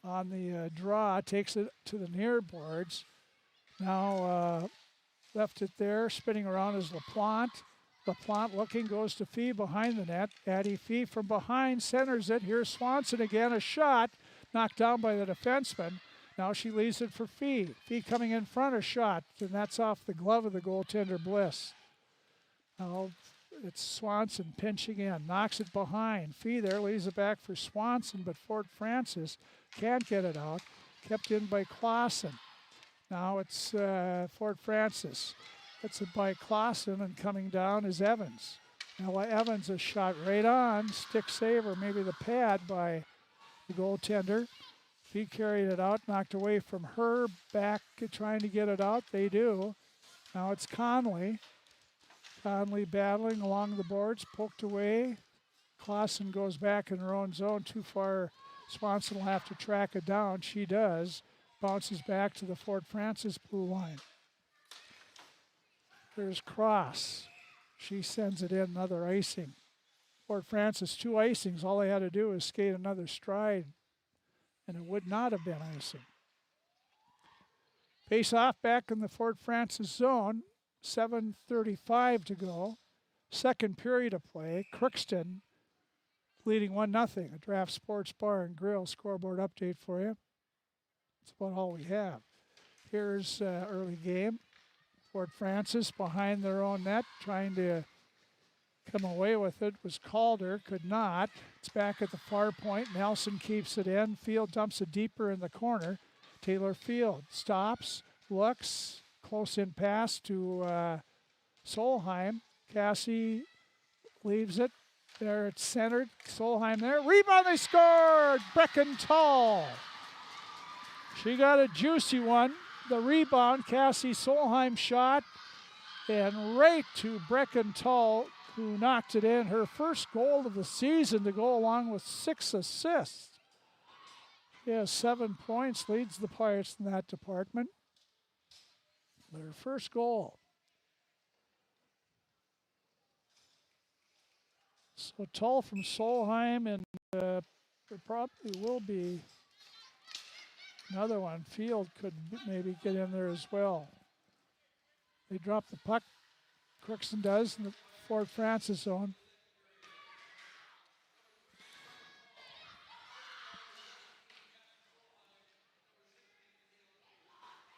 on the draw, takes it to the near boards. Now left it there, spinning around is LaPlante. LaPlante looking, goes to Fee behind the net. Addie Fee from behind centers it. Here's Swanson again, a shot knocked down by the defenseman. Now she leaves it for Fee. Fee coming in front, a shot, and that's off the glove of the goaltender Bliss. Now it's Swanson pinching in, knocks it behind. Fee there, leaves it back for Swanson, but Fort Francis can't get it out. Kept in by Clausen. Now it's Fort Francis. That's it by Clausen, and coming down is Evans. Now Evans, a shot right on, stick save, or maybe the pad by the goaltender. Fee carried it out, knocked away from her, back trying to get it out. They do. Now it's Conley. Conley battling along the boards, poked away. Clausen goes back in her own zone, too far. Swanson will have to track it down. She does. Bounces back to the Fort Francis blue line. There's Cross. She sends it in, another icing. Fort Francis, 2 icings. All they had to do was skate another stride, and it would not have been icing. Face off back in the Fort Francis zone. 7:35 to go. Second period of play. Crookston leading 1-0. A Draft Sports Bar and Grill scoreboard update for you. That's about all we have. Here's early game. Fort Francis behind their own net, trying to come away with it. Was Calder, could not. It's back at the far point. Nelson keeps it in. Field dumps it deeper in the corner. Taylor Field stops, looks, close in pass to Solheim. Cassie leaves it. There it's centered. Solheim there. Rebound, they scored! Brecken Tall. She got a juicy one. The rebound, Cassie Solheim shot. And right to Brecken Tall, who knocked it in. Her first goal of the season to go along with 6 assists. She has 7 points, leads the Pirates in that department. Their first goal. So Tall from Solheim, and there probably will be another one. Field could maybe get in there as well. They drop the puck. Crookston does in the Fort Francis zone.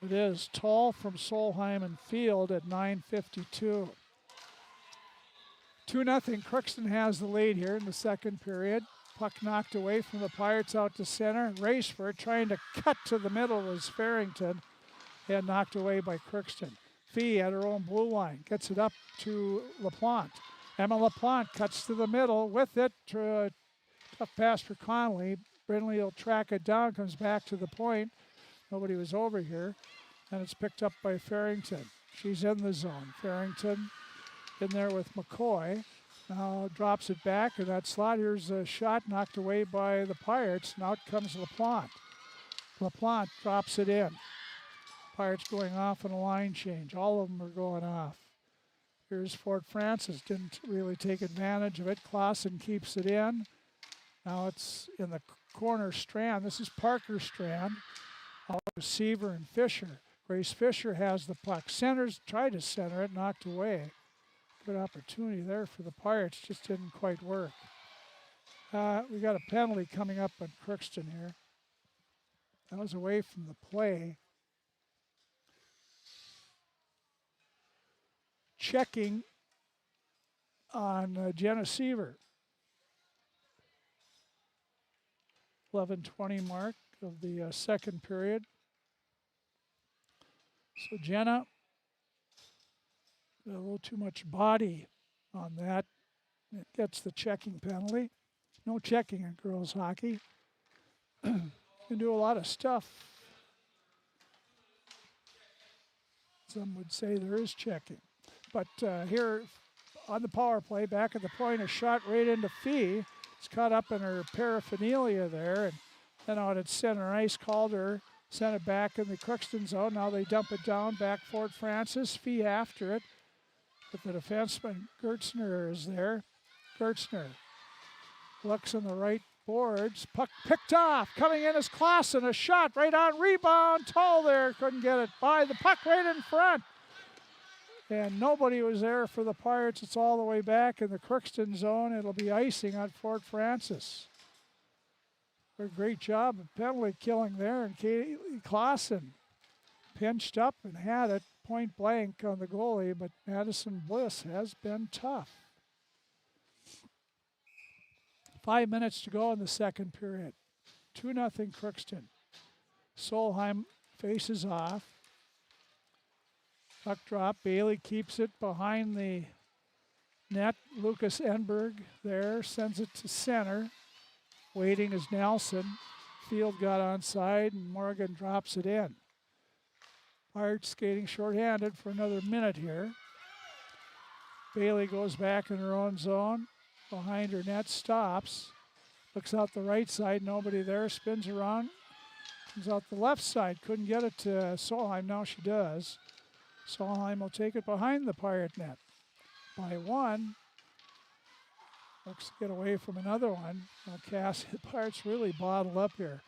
It is Tall from Solheim and Field at 9:52. 2-0. Crookston has the lead here in the second period. Puck knocked away from the Pirates out to center. Race for it, trying to cut to the middle was Farrington, and knocked away by Crookston. Fee at her own blue line, gets it up to LaPlante. Emma LaPlante cuts to the middle with it. Tough pass for Conley. Brindley will track it down, comes back to the point. Nobody was over here. And it's picked up by Farrington. She's in the zone. Farrington in there with McCoy. Now drops it back in that slot. Here's a shot knocked away by the Pirates. Now out comes LaPlante. LaPlante drops it in. Pirates going off on a line change. All of them are going off. Here's Fort Francis. Didn't really take advantage of it. Clausen keeps it in. Now it's in the corner strand. This is Parker Strand. Seaver and Fisher. Grace Fisher has the puck. Centers tried to center it, knocked away. Good opportunity there for the Pirates, just didn't quite work. We got a penalty coming up on Crookston here. That was away from the play. Checking on Jenna Seaver. 11:20 mark of the second period. So Jenna, a little too much body on that. It gets the checking penalty. No checking in girls hockey. You can do a lot of stuff. Some would say there is checking. But here on the power play, back at the point, a shot right into Fee. It's caught up in her paraphernalia there. And then out at center ice, Calder sent it back in the Crookston zone. Now they dump it down, back Fort Francis. Fee after it. But the defenseman, Gertzner, is there. Gertzner looks on the right boards. Puck picked off. Coming in is Clausen. A shot right on rebound. Tall there. Couldn't get it by. The puck right in front. And nobody was there for the Pirates. It's all the way back in the Crookston zone. It'll be icing on Fort Francis. A great job of penalty killing there. And Kaylee Clausen pinched up and had it point blank on the goalie, but Madison Bliss has been tough. 5 minutes to go in the second period. 2-0 Crookston. Solheim faces off. Puck drop. Bailey keeps it behind the net. Lucas Enberg there sends it to center. Waiting is Nelson. Field got onside and Morgan drops it in. Pirates skating shorthanded for another minute here. Bailey goes back in her own zone. Behind her net, stops. Looks out the right side, nobody there. Spins around. Comes out the left side. Couldn't get it to Solheim. Now she does. Solheim will take it behind the Pirate net by one. Looks to get away from another one. Well, the Pirates really bottle up here.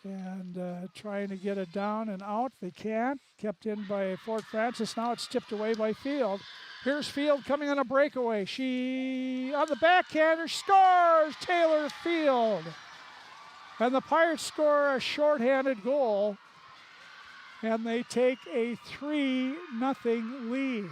And trying to get it down and out. They can't. Kept in by Fort Francis. Now it's tipped away by Field. Here's Field coming on a breakaway. She, on the backhander, scores! Taylor Field. And the Pirates score a shorthanded goal. And they take a 3-0 lead.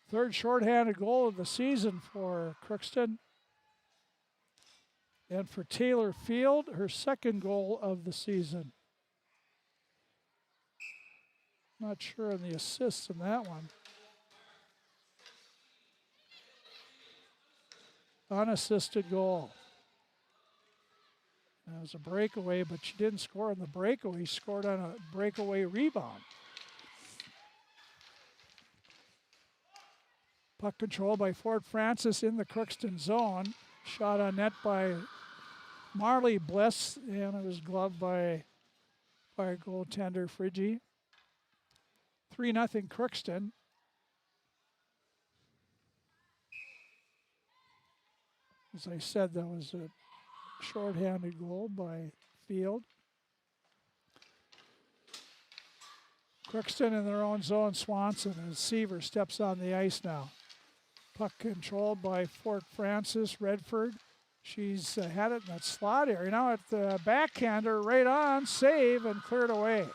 Third shorthanded goal of the season for Crookston. And for Taylor Field, her second goal of the season. Not sure on the assists in that one. Unassisted goal. That was a breakaway, but she didn't score on the breakaway. She scored on a breakaway rebound. Puck control by Fort Francis in the Crookston zone. Shot on net by Marley Bliss, and it was gloved by goaltender Friggy. 3-0 Crookston. As I said, that was a shorthanded goal by Field. Crookston in their own zone. Swanson as Seaver steps on the ice now. Puck controlled by Fort Francis. Redford. She's had it in that slot area. Now at the backhander, right on, save and cleared away.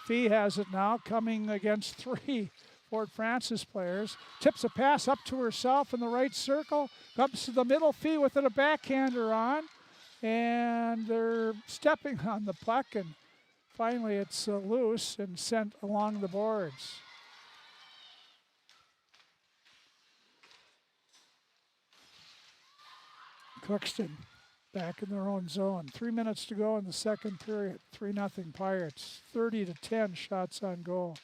Fee has it now, coming against 3 Fort Francis players. Tips a pass up to herself in the right circle. Comes to the middle. Fee with it, a backhander on. And they're stepping on the puck, and finally it's loose and sent along the boards. Crookston back in their own zone. 3 minutes to go in the second period. 3-0 Pirates. 30-10 shots on goal.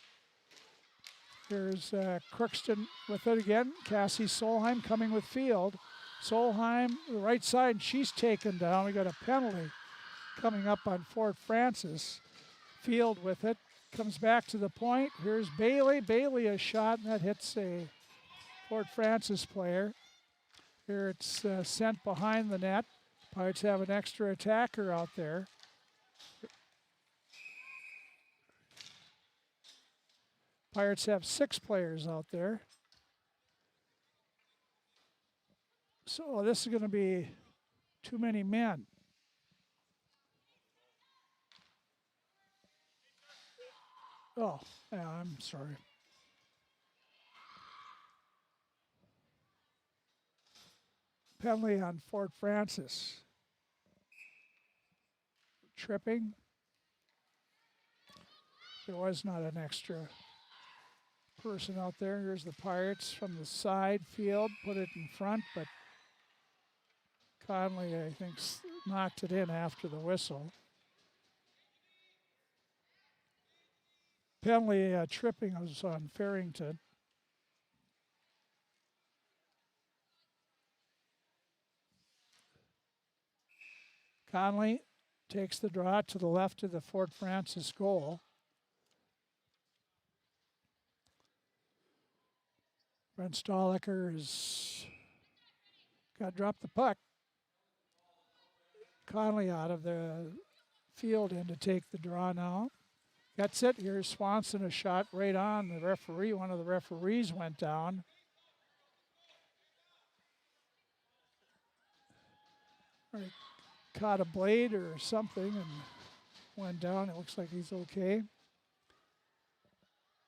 Here's Crookston with it again. Cassie Solheim coming with field. Solheim, the right side, she's taken down. We got a penalty coming up on Fort Francis. Field with it. Comes back to the point. Here's Bailey. Bailey a shot, and that hits a Fort Francis player. Here it's sent behind the net. Pirates have an extra attacker out there. Pirates have 6 players out there. So this is going to be too many men. Oh, yeah, I'm sorry. Penalty on Fort Francis. Tripping. There was not an extra person out there. Here's the Pirates from the side field. Put it in front, but Conley, I think, knocked it in after the whistle. Penalty tripping was on Farrington. Conley takes the draw to the left of the Fort Francis goal. Brent Stoliker has got to drop the puck. Conley out of the field in to take the draw now. Gets it. Here's Swanson, a shot right on the referee. One of the referees went down. Right. Caught a blade or something and went down. It looks like he's okay.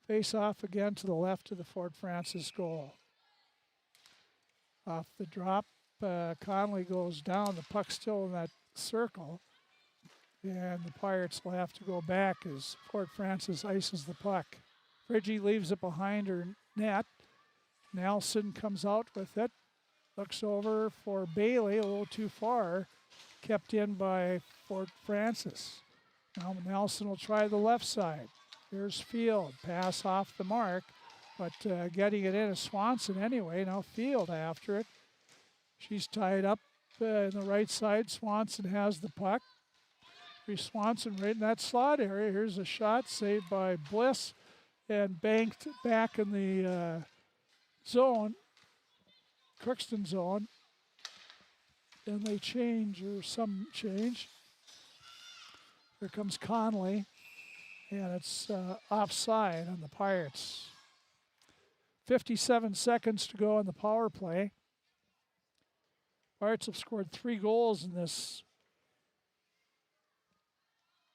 Face off again to the left of the Fort Francis goal. Off the drop, Conley goes down. The puck's still in that circle. And the Pirates will have to go back as Fort Francis ices the puck. Bridgie leaves it behind her net. Nelson comes out with it. Looks over for Bailey, a little too far. Kept in by Fort Francis. Now Nelson will try the left side. Here's Field. Pass off the mark, but getting it in is Swanson anyway. Now Field after it. She's tied up in the right side. Swanson has the puck. Here's Swanson right in that slot area. Here's a shot saved by Bliss and banked back in the zone, Crookston zone. And they change, or some change. Here comes Conley, and it's offside on the Pirates. 57 seconds to go in the power play. Pirates have scored 3 goals in this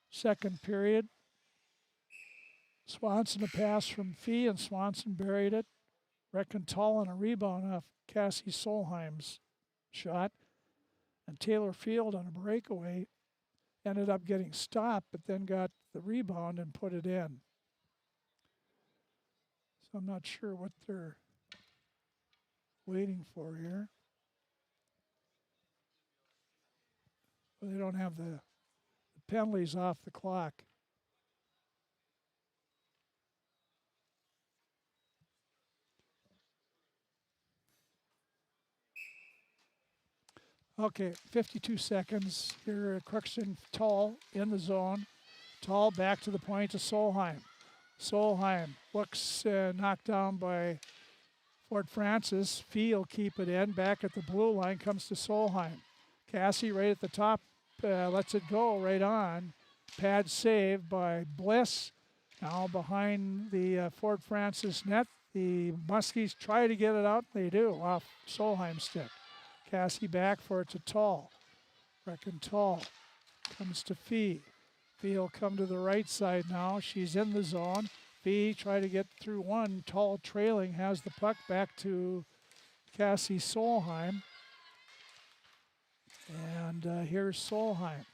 second period. Swanson a pass from Fee, and Swanson buried it. Reckentall on a rebound off Cassie Solheim's shot. And Taylor Field on a breakaway ended up getting stopped, but then got the rebound and put it in. So I'm not sure what they're waiting for here. Well, they don't have the penalties off the clock. Okay, 52 seconds. Here at Crookston, Tall in the zone. Tall back to the point to Solheim. Solheim looks knocked down by Fort Francis. Fee will keep it in. Back at the blue line comes to Solheim. Cassie right at the top lets it go right on. Pad save by Bliss. Now behind the Fort Francis net. The Muskies try to get it out. They do off Solheim's stick. Cassie back for it to Tall. Reckon Tall comes to Fee. Fee will come to the right side now. She's in the zone. Fee try to get through one. Tall trailing, has the puck back to Cassie Solheim. And here's Solheim.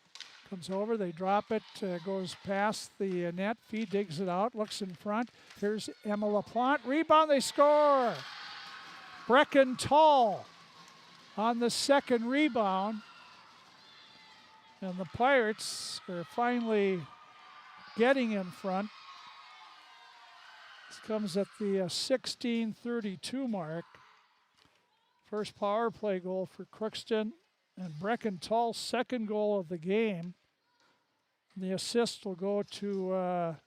Comes over, they drop it, goes past the net. Fee digs it out, looks in front. Here's Emma LaPlante. Rebound, they score! Brecken Tall on the second rebound. And the Pirates are finally getting in front. This comes at the 16:32 mark. First power play goal for Crookston, and Brecken Tall's second goal of the game. The assist will go to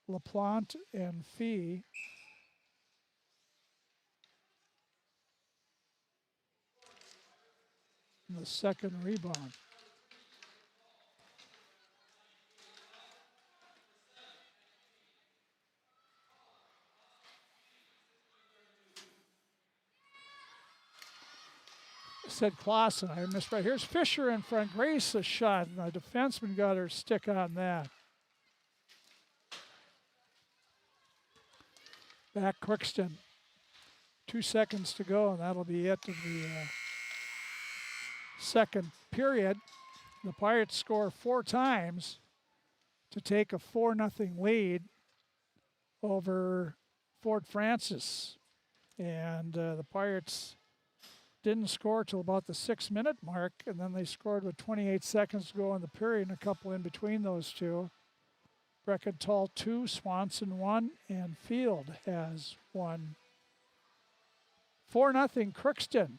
LaPlante and Fee. And the second rebound. Said Clausen, I missed right. Here's Fisher in front. Grace a shot, and the defenseman got her stick on that. Back Crookston. 2 seconds to go, and that'll be it in the second period. The Pirates score 4 times to take a 4-0 lead over Fort Francis. And the Pirates didn't score till about the 6-minute mark, and then they scored with 28 seconds to go in the period, and a couple in between those two. Brecken Tall 2, Swanson 1, and Field has 1. 4-0 Crookston.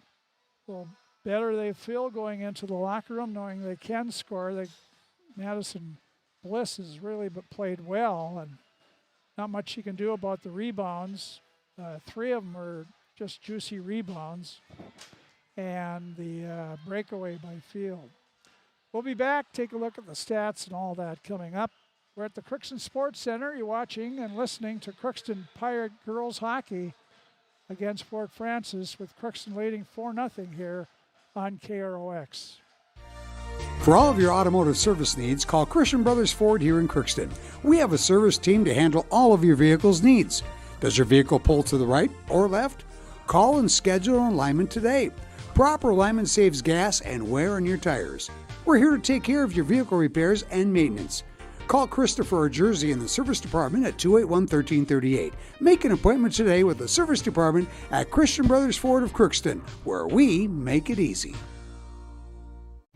Well, better they feel going into the locker room, knowing they can score. Madison Bliss has really played well, and not much you can do about the rebounds. 3 of them are just juicy rebounds, and the breakaway by Field. We'll be back, take a look at the stats and all that coming up. We're at the Crookston Sports Center. You're watching and listening to Crookston Pirate Girls Hockey against Fort Francis, with Crookston leading 4-0 here on KROX. For all of your automotive service needs, call Christian Brothers Ford here in Crookston. We have a service team to handle all of your vehicle's needs. Does your vehicle pull to the right or left? Call and schedule an alignment today. Proper alignment saves gas and wear on your tires. We're here to take care of your vehicle repairs and maintenance. Call Christopher or Jersey in the service department at 281-1338. Make an appointment today with the service department at Christian Brothers Ford of Crookston, where we make it easy.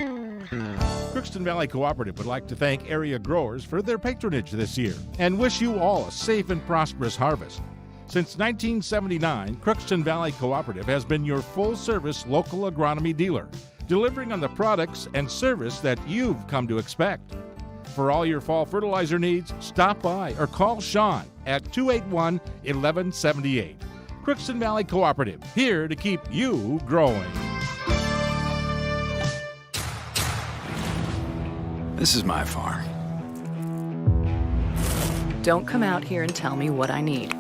Crookston Valley Cooperative would like to thank area growers for their patronage this year and wish you all a safe and prosperous harvest. Since 1979, Crookston Valley Cooperative has been your full-service local agronomy dealer, delivering on the products and service that you've come to expect. For all your fall fertilizer needs, stop by or call Sean at 281-1178. Crookston Valley Cooperative, here to keep you growing. This is my farm. Don't come out here and tell me what I need.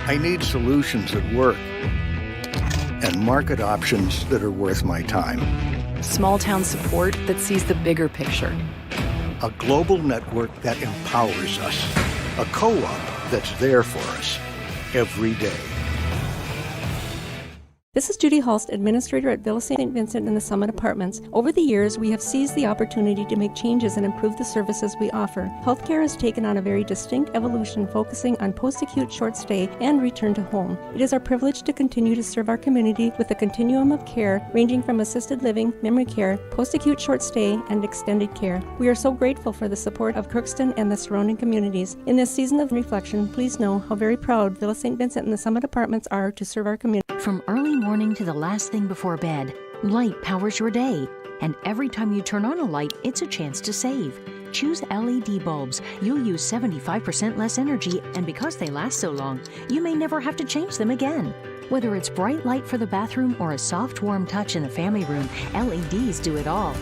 I need solutions that work and market options that are worth my time. Small town support that sees the bigger picture. A global network that empowers us. A co-op that's there for us every day. This is Judy Hulst, Administrator at Villa St. Vincent and the Summit Apartments. Over the years, we have seized the opportunity to make changes and improve the services we offer. Healthcare has taken on a very distinct evolution, focusing on post-acute short stay and return to home. It is our privilege to continue to serve our community with a continuum of care ranging from assisted living, memory care, post-acute short stay, and extended care. We are so grateful for the support of Crookston and the surrounding communities. In this season of reflection, please know how very proud Villa St. Vincent and the Summit Apartments are to serve our community. From early morning to the last thing before bed, light powers your day. And every time you turn on a light, it's a chance to save. Choose LED bulbs. You'll use 75% less energy, and because they last so long, you may never have to change them again. Whether it's bright light for the bathroom or a soft, warm touch in the family room, LEDs do it all.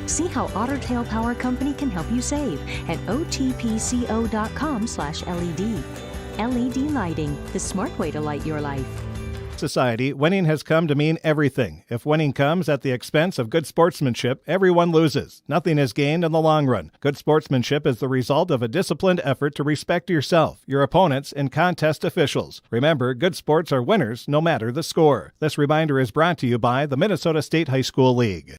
See how Otter Tail Power Company can help you save at otpco.com/LED. LED lighting, the smart way to light your life. society, winning has come to mean everything. If winning comes at the expense of good sportsmanship, everyone loses. Nothing is gained in the long run. Good sportsmanship is the result of a disciplined effort to respect yourself, your opponents, and contest officials. Remember, good sports are winners no matter the score. This reminder is brought to you by the Minnesota State High School League.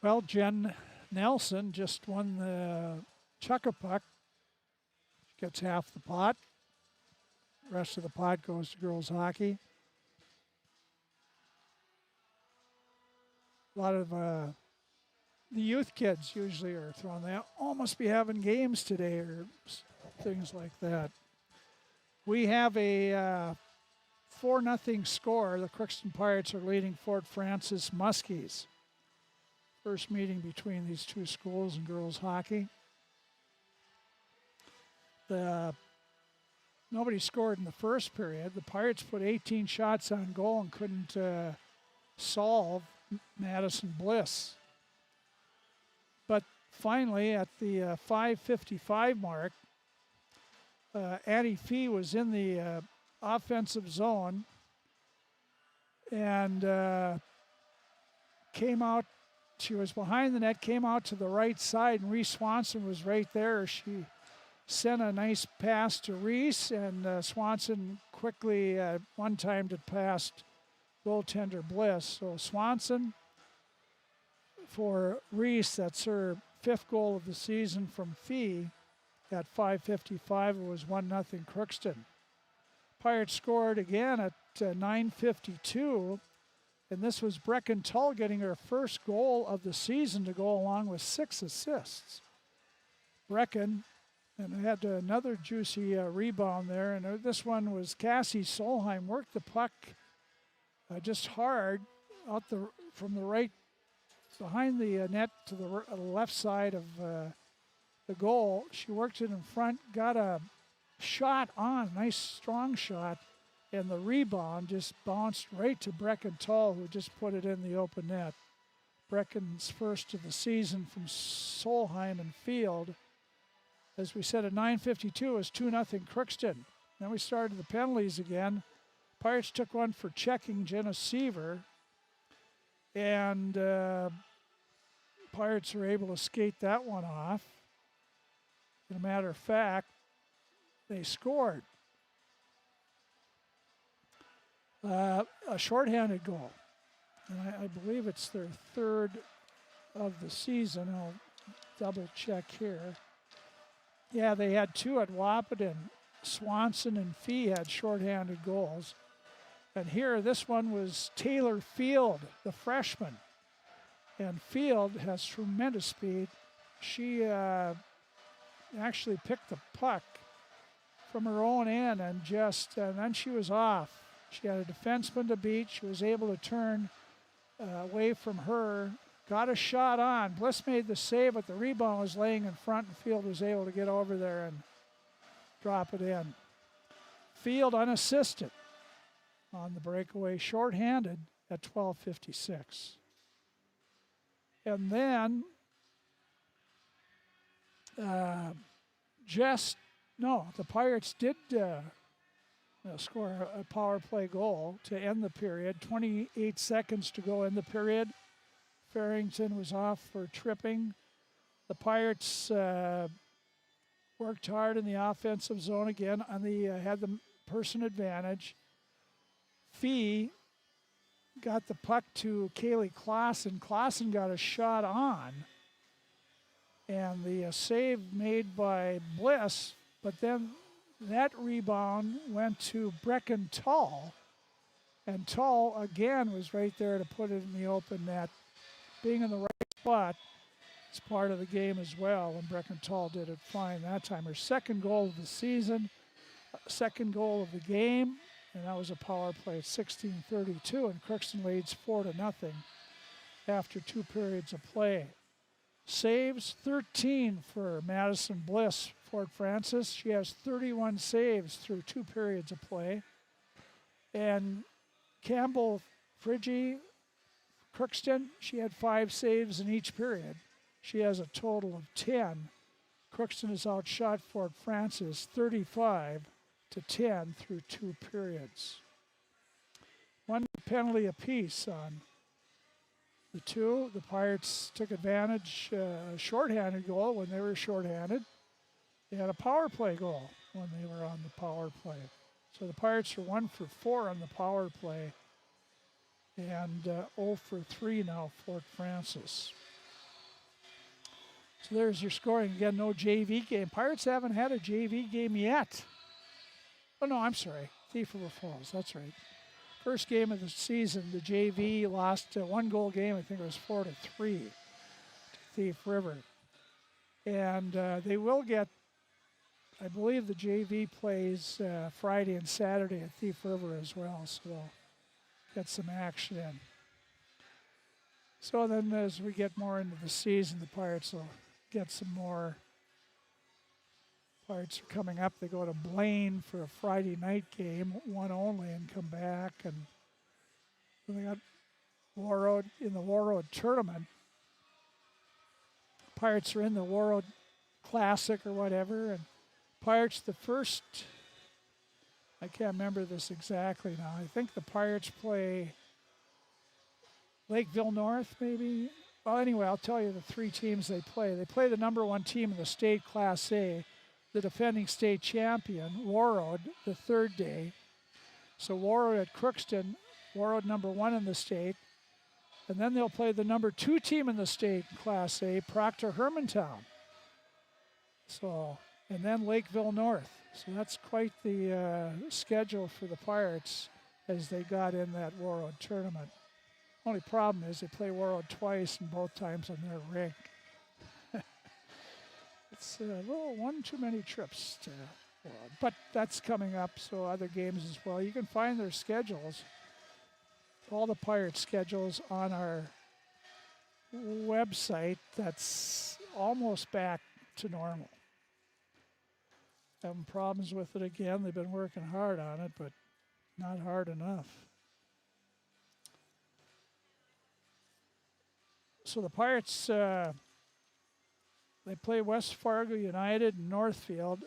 Well, Jen Nelson just won the Chuck-a-Puck. Gets half the pot. The rest of the pot goes to girls hockey. A lot of the youth kids usually are throwing. They all must be having games today or things like that. We have a 4-0 score. The Crookston Pirates are leading Fort Francis Muskies. First meeting between these two schools in girls hockey. Nobody scored in the first period. The Pirates put 18 shots on goal and couldn't solve Madison Bliss. But finally, at the 5:55 mark, Addie Fee was in the offensive zone and came out. She was behind the net, came out to the right side, and Reese Swanson was right there. She sent a nice pass to Reese, and Swanson quickly one-timed it past goaltender Bliss. So Swanson for Reese, that's her 5th goal of the season from Fee. At 5:55, it was 1-0 Crookston. Pirates scored again at 9:52. And this was Brecken Tull getting her first goal of the season to go along with 6 assists. Brecken, and had another juicy rebound there. And this one was Cassie Solheim, worked the puck just hard out from the right, behind the net to the left side of the goal. She worked it in front, got a shot on, nice strong shot. And the rebound just bounced right to Brecken Tull, who just put it in the open net. Brecken's first of the season from Solheim and Field. As we said, at 9:52, it was 2-0 Crookston. Then we started the penalties again. Pirates took one for checking Jenna Seaver. And Pirates were able to skate that one off. As a matter of fact, they scored. A shorthanded goal. And I believe it's their 3rd of the season. I'll double check here. Yeah, they had 2 at Wahpeton. Swanson and Fee had shorthanded goals. And here, this one was Taylor Field, the freshman. And Field has tremendous speed. She actually picked the puck from her own end and then she was off. She had a defenseman to beat. She was able to turn away from her, got a shot on. Bliss made the save, but the rebound was laying in front, and Field was able to get over there and drop it in. Field unassisted on the breakaway, shorthanded at 12:56. And then the Pirates did score a power play goal to end the period. 28 seconds to go in the period. Farrington was off for tripping. The Pirates worked hard in the offensive zone again. Had the person advantage. Fee got the puck to Kaylee Clausen. Clausen got a shot on. And the save made by Bliss, but then that rebound went to Brecken Tull, and Tull again was right there to put it in the open net. Being in the right spot is part of the game as well, and Brecken Tull did it fine that time. Her 2nd goal of the season, 2nd goal of the game, and that was a power play at 16:32, and Crookston leads 4-0 after 2 periods of play. Saves 13 for Madison Bliss, Fort Francis. She has 31 saves through 2 periods of play. And Campbell Friggy Crookston, she had 5 saves in each period. She has a total of 10. Crookston has outshot Fort Francis 35-10 through 2 periods. 1 penalty apiece on the 2. The Pirates took advantage, a shorthanded goal when they were shorthanded. They had a power play goal when they were on the power play. So the Pirates are 1 for 4 on the power play and 0 for 3 now, Fort Francis. So there's your scoring. Again, no JV game. Pirates haven't had a JV game yet. Oh, no, I'm sorry. Thief River Falls, that's right. First game of the season, the JV lost a 1-goal game. I think it was 4-3 to Thief River. And they will get, I believe the JV plays Friday and Saturday at Thief River as well, so they'll get some action in. So then as we get more into the season, the Pirates will get some more. Pirates are coming up. They go to Blaine for a Friday night game, 1 only, and come back. And then they got Warroad in the Warroad tournament. Pirates are in the Warroad Classic or whatever, and Pirates the first, I can't remember this exactly now. I think the Pirates play Lakeville North, maybe. Well, anyway, I'll tell you the 3 teams they play. They play the number 1 team in the state, Class A, the defending state champion, Warroad, the 3rd day. So Warroad at Crookston, Warroad number 1 in the state. And then they'll play the number 2 team in the state, Class A, Proctor Hermantown. So, and then Lakeville North. So that's quite the schedule for the Pirates as they got in that Warroad tournament. Only problem is they play Warroad twice and both times on their rink. It's a little 1 too many trips to Warroad. But that's coming up, so other games as well. You can find their schedules, all the Pirate schedules on our website. That's almost back to normal. Having problems with it again. They've been working hard on it, but not hard enough. So the Pirates, they play West Fargo United in Northfield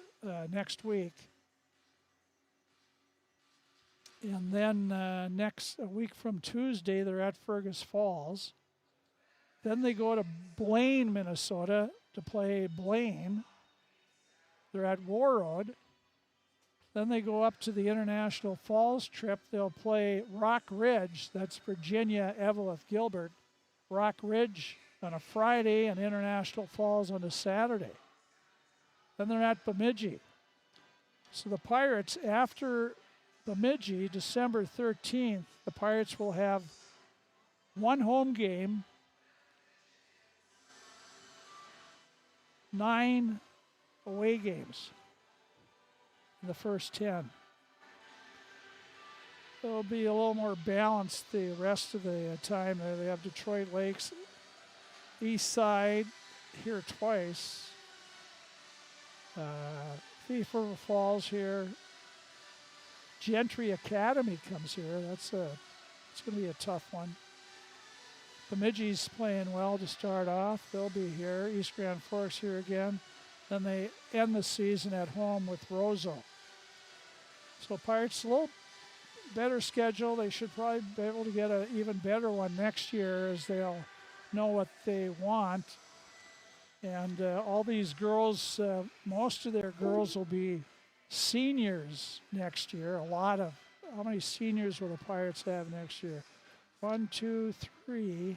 next week. And then a week from Tuesday, they're at Fergus Falls. Then they go to Blaine, Minnesota to play Blaine. They're at Warroad. Then they go up to the International Falls trip. They'll play Rock Ridge. That's Virginia, Eveleth, Gilbert. Rock Ridge on a Friday and International Falls on a Saturday. Then they're at Bemidji. So the Pirates, after Bemidji, December 13th, the Pirates will have 1 home game, 9 away games in the first 10. It'll be a little more balanced the rest of the time. They have Detroit Lakes, East Side here twice. Thief River Falls here. Gentry Academy comes here. It's going to be a tough one. Bemidji's playing well to start off. They'll be here. East Grand Forks here again. Then they end the season at home with Roseau. So Pirates a little better schedule. They should probably be able to get an even better one next year as they'll know what they want. And all these girls, most of their girls will be seniors next year. How many seniors will the Pirates have next year? 1, 2, 3,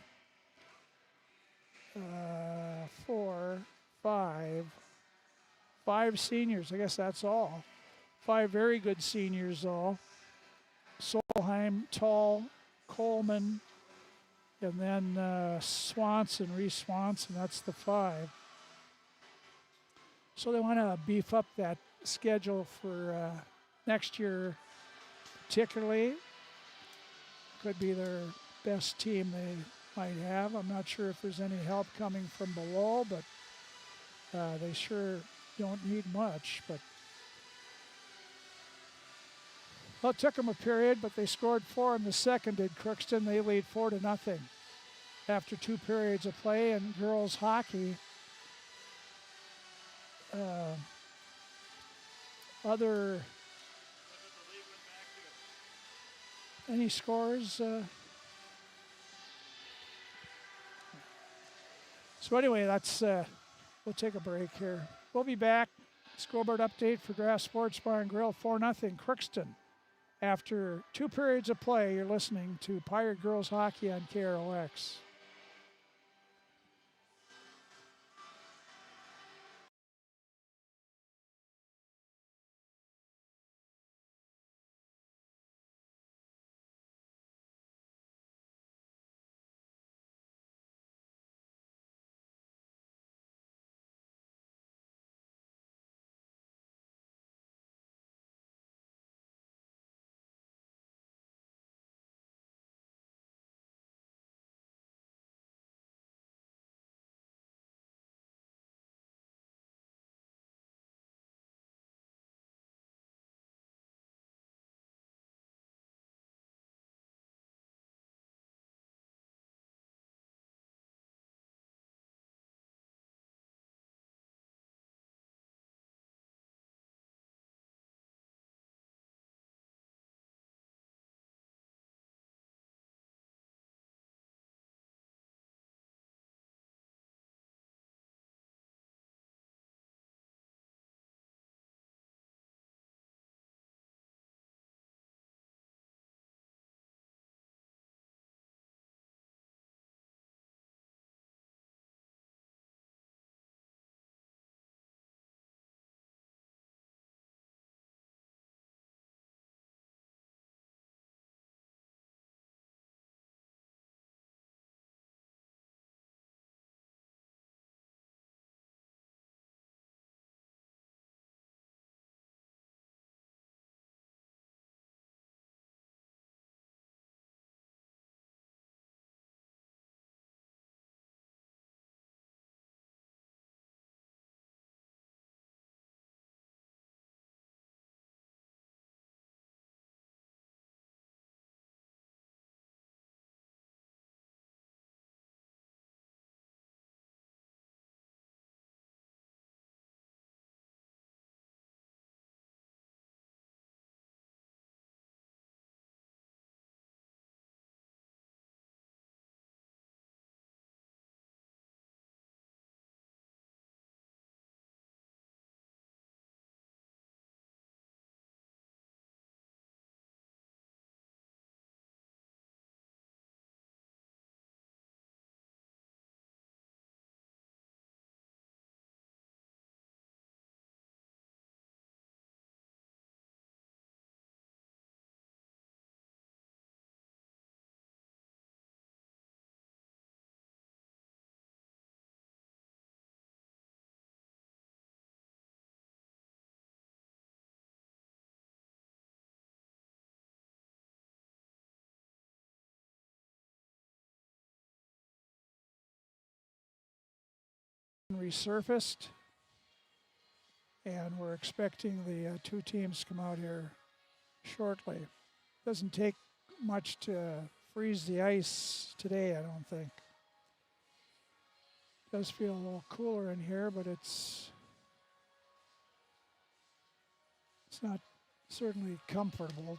4, 5. 5 seniors. I guess that's all. 5 very good seniors, though. Solheim, Tall, Coleman, and then Swanson, Reese Swanson. That's the 5. So they want to beef up that schedule for next year, particularly. Could be their best team they might have. I'm not sure if there's any help coming from below, but they sure don't need much. But well, it took them a period, but they scored 4 in the second, did Crookston. They lead 4-0. after 2 periods of play in girls hockey. Any scores? So anyway, that's we'll take a break here. We'll be back. Scoreboard update for Grass Sports Bar and Grill, 4-0 Crookston. After 2 periods of play, you're listening to Pirate Girls Hockey on KROX. Resurfaced, and we're expecting the 2 teams to come out here shortly. Doesn't take much to freeze the ice today, I don't think. Does feel a little cooler in here, but it's not certainly comfortable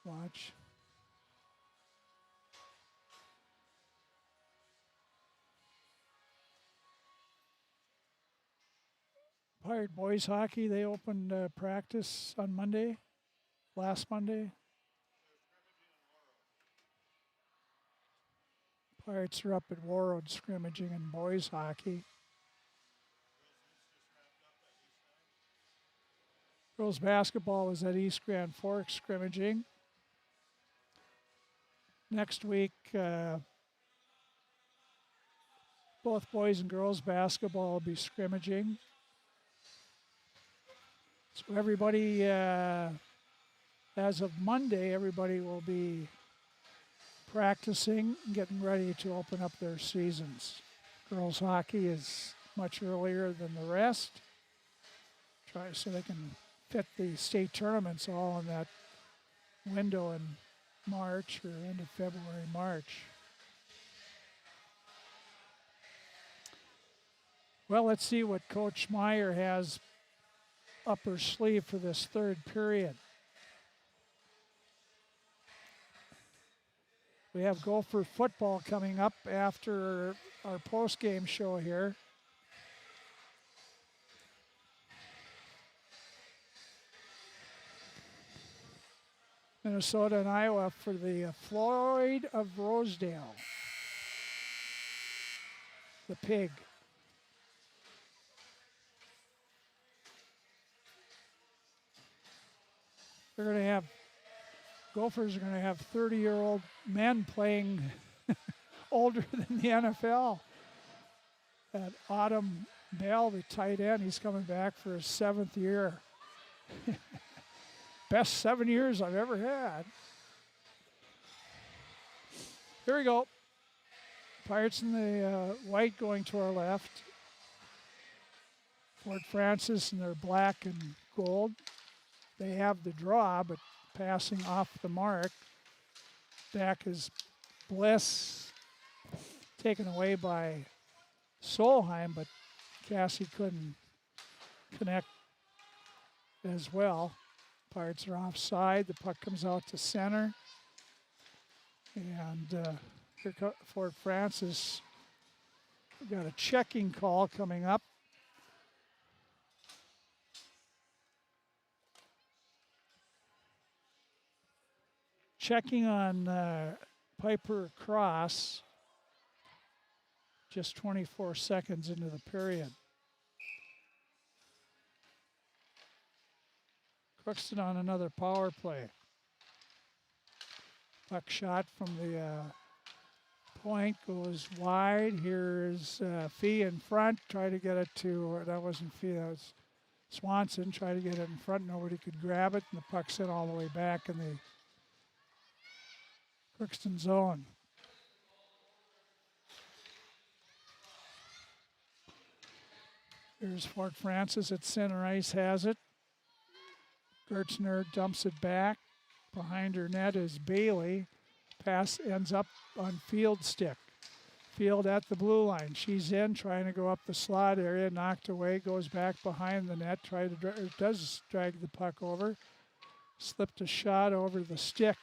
to watch. Pirate boys hockey, they opened practice on last Monday. Pirates are up at Warroad scrimmaging in boys hockey. Girls basketball was at East Grand Forks scrimmaging. Next week, both boys and girls basketball will be scrimmaging. So everybody, as of Monday, everybody will be practicing, getting ready to open up their seasons. Girls hockey is much earlier than the rest. Try so they can fit the state tournaments all in that window in March or end of February, March. Well, let's see what Coach Meyer has up her sleeve for this third period. We have Gopher football coming up after our post-game show here. Minnesota and Iowa for the Floyd of Rosedale. The Pig. They're going to have, Gophers are going to have 30-year-old men playing older than the NFL. That Autumn Bell, the tight end, he's coming back for his 7th year. Best 7 years I've ever had. Here we go. Pirates in the white going to our left. Fort Francis in their black and gold. They have the draw, but passing off the mark. Back is Bliss, taken away by Solheim, but Cassie couldn't connect as well. Pirates are offside. The puck comes out to center. And here Fort Francis. We've got a checking call coming up. Checking on Piper Cross. Just 24 seconds into the period. Crookston on another power play. Puck shot from the point goes wide. Here's Fee in front. Try to get it to, that wasn't Fee, that was Swanson. Try to get it in front. Nobody could grab it. And the puck's in all the way back in the Crookston zone. Here's Fort Francis at center ice, has it. Gertzner dumps it back. Behind her net is Bailey. Pass ends up on Field stick. Field at the blue line. She's in, trying to go up the slot area. Knocked away, goes back behind the net. Does drag the puck over. Slipped a shot over the stick.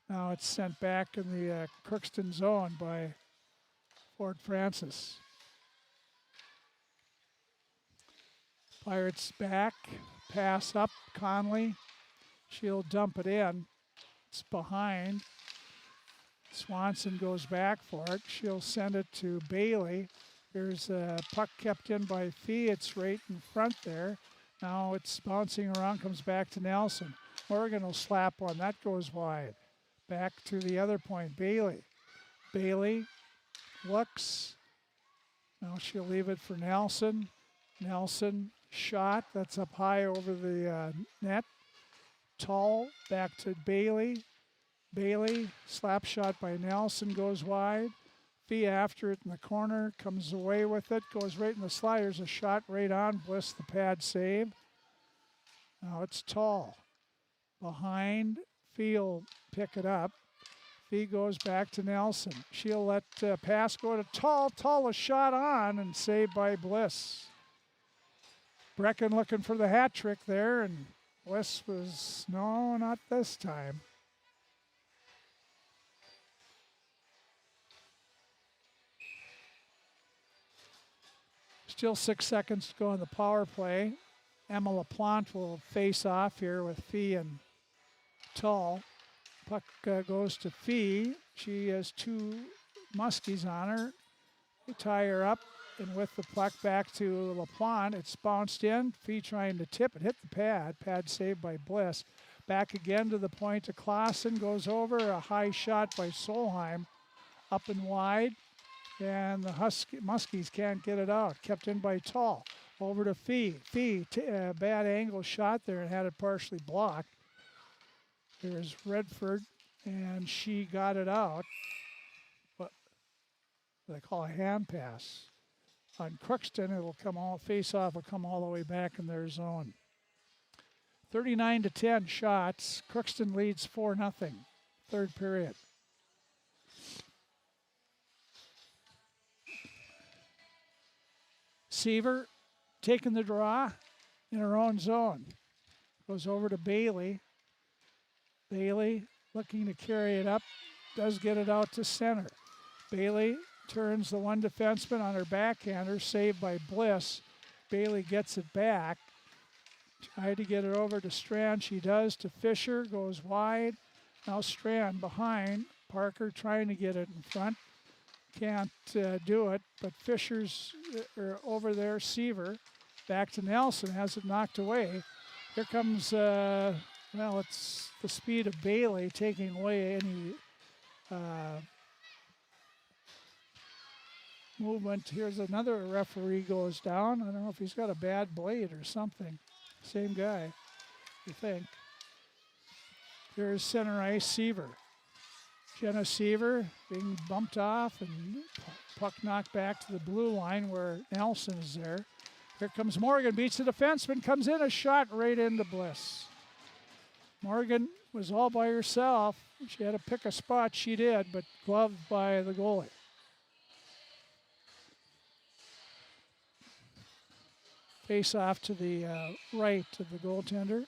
Now it's sent back in the Crookston zone by Fort Francis. Pirates back. Pass up, Conley. She'll dump it in. It's behind. Swanson goes back for it. She'll send it to Bailey. There's a puck kept in by Fee. It's right in front there. Now it's bouncing around, comes back to Nelson. Morgan will slap one. That goes wide. Back to the other point, Bailey. Bailey looks. Now she'll leave it for Nelson. Nelson shot. That's up high over the net. Tall back to Bailey. Bailey, slap shot by Nelson, goes wide. Fee after it in the corner, comes away with it, goes right in the sliders. A shot right on Bliss, the pad save. Now it's Tall. Behind, Fee will pick it up. Fee goes back to Nelson. She'll let pass go to Tall. Tall a shot on and saved by Bliss. Brecken looking for the hat trick there, and Bliss was, no, not this time. Still 6 seconds to go in the power play. Emma LaPlante will face off here with Fee and Tall. Puck goes to Fee. She has 2 Muskies on her. They tie her up, and with the puck back to LaPlante, it's bounced in. Fee trying to tip it, hit the pad. Pad saved by Bliss. Back again to the point to Clausen. Goes over, a high shot by Solheim. Up and wide. And the Muskies can't get it out. Kept in by Tall. Over to Fee. Fee, bad angle shot there and had it partially blocked. There's Redford, and she got it out. What they call a hand pass. On Crookston, it'll come all, face-off will come all the way back in their zone. 39-10 shots. Crookston leads 4-0. Third period. Seaver taking the draw in her own zone. Goes over to Bailey. Bailey looking to carry it up. Does get it out to center. Bailey turns the one defenseman on her backhander. Saved by Bliss. Bailey gets it back. Tried to get it over to Strand. She does to Fisher. Goes wide. Now Strand behind. Parker trying to get it in front. Can't do it, but Fisher's over there. Seaver back to Nelson, has it knocked away. Here comes, it's the speed of Bailey taking away any movement. Here's another referee goes down. I don't know if he's got a bad blade or something. Same guy, you think. Here's center ice Seaver. Jenna Seaver being bumped off and puck knocked back to the blue line where Nelson is there. Here comes Morgan, beats the defenseman, comes in, a shot right into Bliss. Morgan was all by herself. She had to pick a spot, she did, but gloved by the goalie. Face off to the right of the goaltender.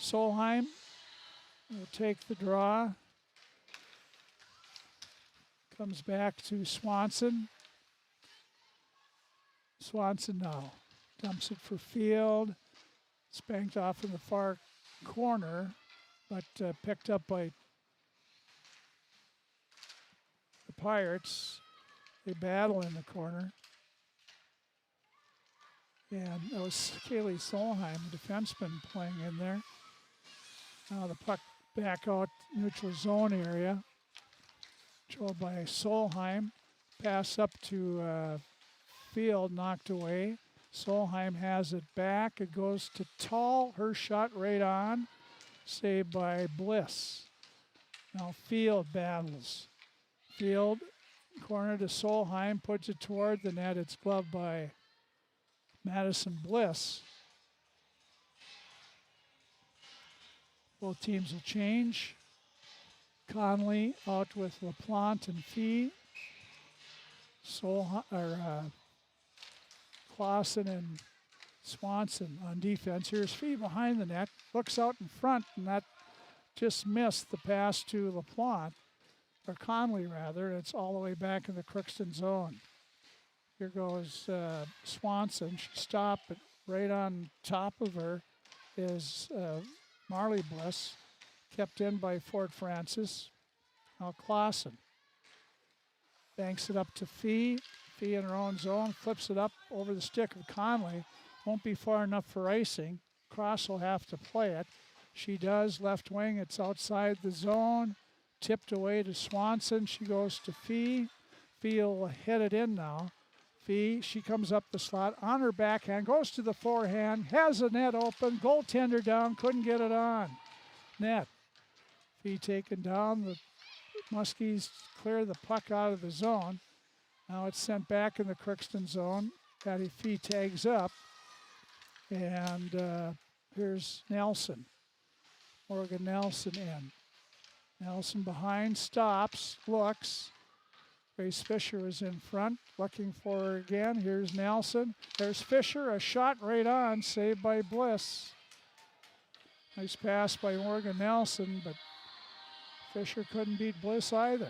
Solheim will take the draw. Comes back to Swanson. Swanson now dumps it for Field. Spanked off in the far corner, but picked up by the Pirates. They battle in the corner. And that was Kaylee Solheim, the defenseman, playing in there. Now the puck back out neutral zone area. Controlled by Solheim. Pass up to Field, knocked away. Solheim has it back. It goes to Tall. Her shot right on. Saved by Bliss. Now Field battles. Field, corner to Solheim, puts it toward the net. It's gloved by Madison Bliss. Both teams will change. Conley out with LaPlante and Fee. Clausen and Swanson on defense. Here's Fee behind the net. Looks out in front, and that just missed the pass to LaPlante, or Conley rather. It's all the way back in the Crookston zone. Here goes Swanson. She stopped, but right on top of her is Marley Bliss. Kept in by Fort Francis. Now Clausen banks it up to Fee. Fee in her own zone, flips it up over the stick of Conley. Won't be far enough for icing. Cross will have to play it. She does, left wing. It's outside the zone. Tipped away to Swanson. She goes to Fee. Fee will hit it in now. Fee, she comes up the slot on her backhand, goes to the forehand, has the net open, goaltender down, couldn't get it on. Net. Fee taken down. The Muskies clear the puck out of the zone. Now it's sent back in the Crookston zone. Patty Fee tags up. And here's Nelson. Morgan Nelson in. Nelson behind, stops, looks. Grace Fisher is in front, looking for her again. Here's Nelson. There's Fisher, a shot right on, saved by Bliss. Nice pass by Morgan Nelson, but Fisher couldn't beat Bliss either.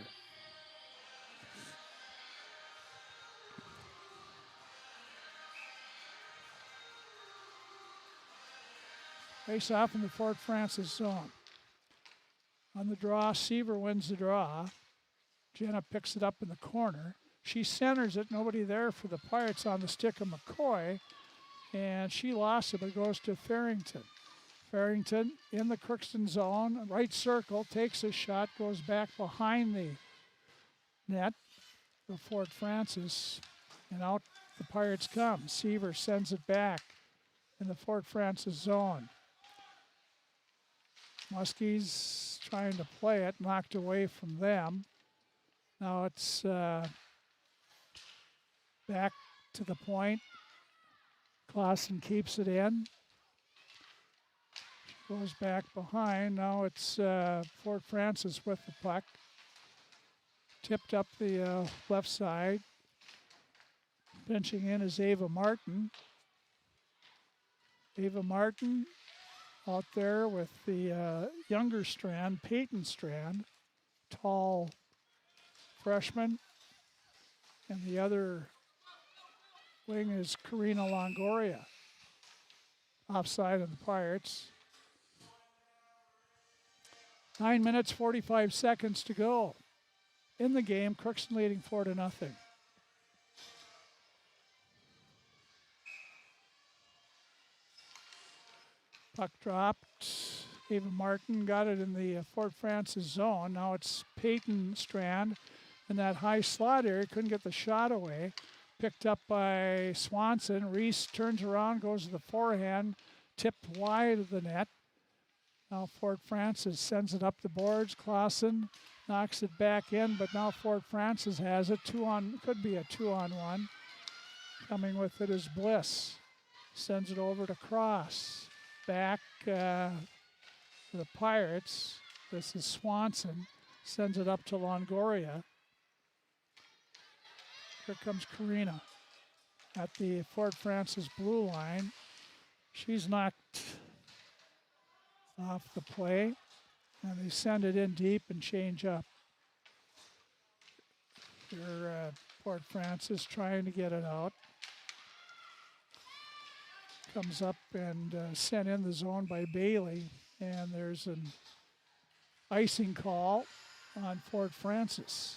Face off in the Fort Francis zone. On the draw, Seaver wins the draw. Jenna picks it up in the corner. She centers it, nobody there for the Pirates on the stick of McCoy. And she lost it, but it goes to Farrington. Farrington in the Crookston zone, right circle, takes a shot, goes back behind the net for Fort Francis. And out the Pirates come. Seaver sends it back in the Fort Francis zone. Muskie's trying to play it, knocked away from them. Now it's back to the point. Clausen keeps it in. She goes back behind. Now it's Fort Francis with the puck. Tipped up the left side. Benching in is Ava Martin. Ava Martin out there with the younger Strand, Peyton Strand, tall freshman. And the other wing is Karina Longoria, offside of the Pirates. 9 minutes, 45 seconds to go in the game. Crookston leading 4-0. Puck dropped. Ava Martin got it in the Fort Francis zone. Now it's Peyton Strand in that high slot area. Couldn't get the shot away. Picked up by Swanson. Reese turns around, goes to the forehand, tipped wide of the net. Now Fort Francis sends it up the boards. Clausen knocks it back in, but now Fort Francis has it. Could be a 2-on-1. Coming with it is Bliss. Sends it over to Cross. Back to the Pirates. This is Swanson. Sends it up to Longoria. Here comes Karina at the Fort Francis blue line. She's knocked off the play, and they send it in deep and change up. Here, Fort Francis trying to get it out. Comes up and sent in the zone by Bailey, and there's an icing call on Fort Francis.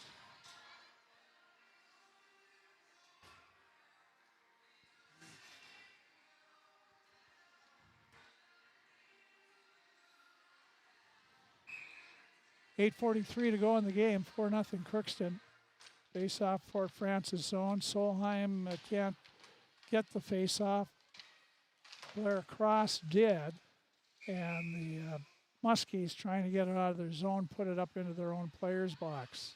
.8:43 to go in the game, 4-0 Crookston. Face off Fort Francis zone. Solheim can't get the face off. Blair Cross did, and the Muskies trying to get it out of their zone, put it up into their own player's box.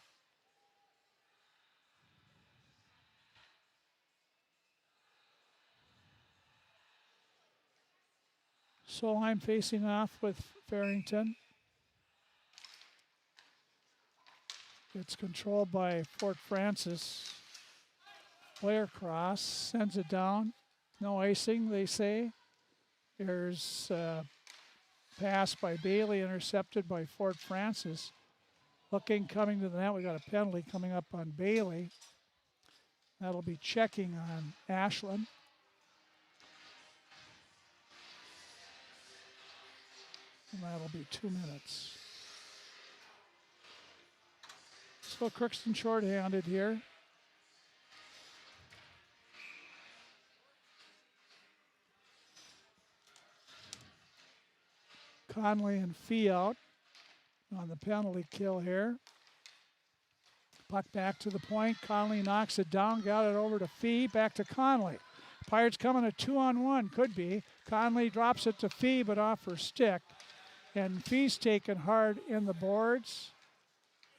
Solheim facing off with Farrington. It's controlled by Fort Francis. Blair Cross sends it down. No icing, they say. There's a pass by Bailey, intercepted by Fort Francis. Looking, coming to the net. We got a penalty coming up on Bailey. That'll be checking on Ashland. And that'll be 2 minutes. So Crookston shorthanded here. Conley and Fee out on the penalty kill here. Puck back to the point. Conley knocks it down, got it over to Fee, back to Conley. Pirates coming a 2-on-1, could be. Conley drops it to Fee, but off her stick. And Fee's taken hard in the boards.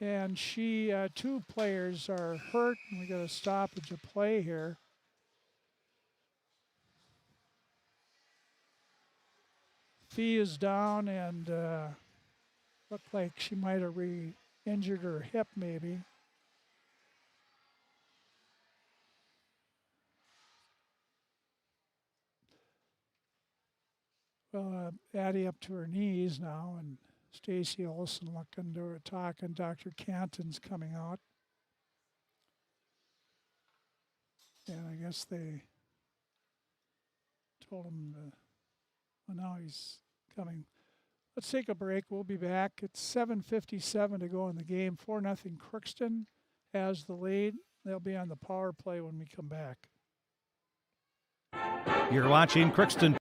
And two players are hurt, and we got a stoppage of play here. Fee is down, and looked like she might have re-injured her hip, maybe. Well, Addie up to her knees now, and Stacy Olson looking to her, talking. Dr. Canton's coming out. And I guess they told him to, well, now he's coming. Let's take a break. We'll be back. It's 7:57 to go in the game. 4-0 Crookston has the lead. They'll be on the power play when we come back. You're watching Crookston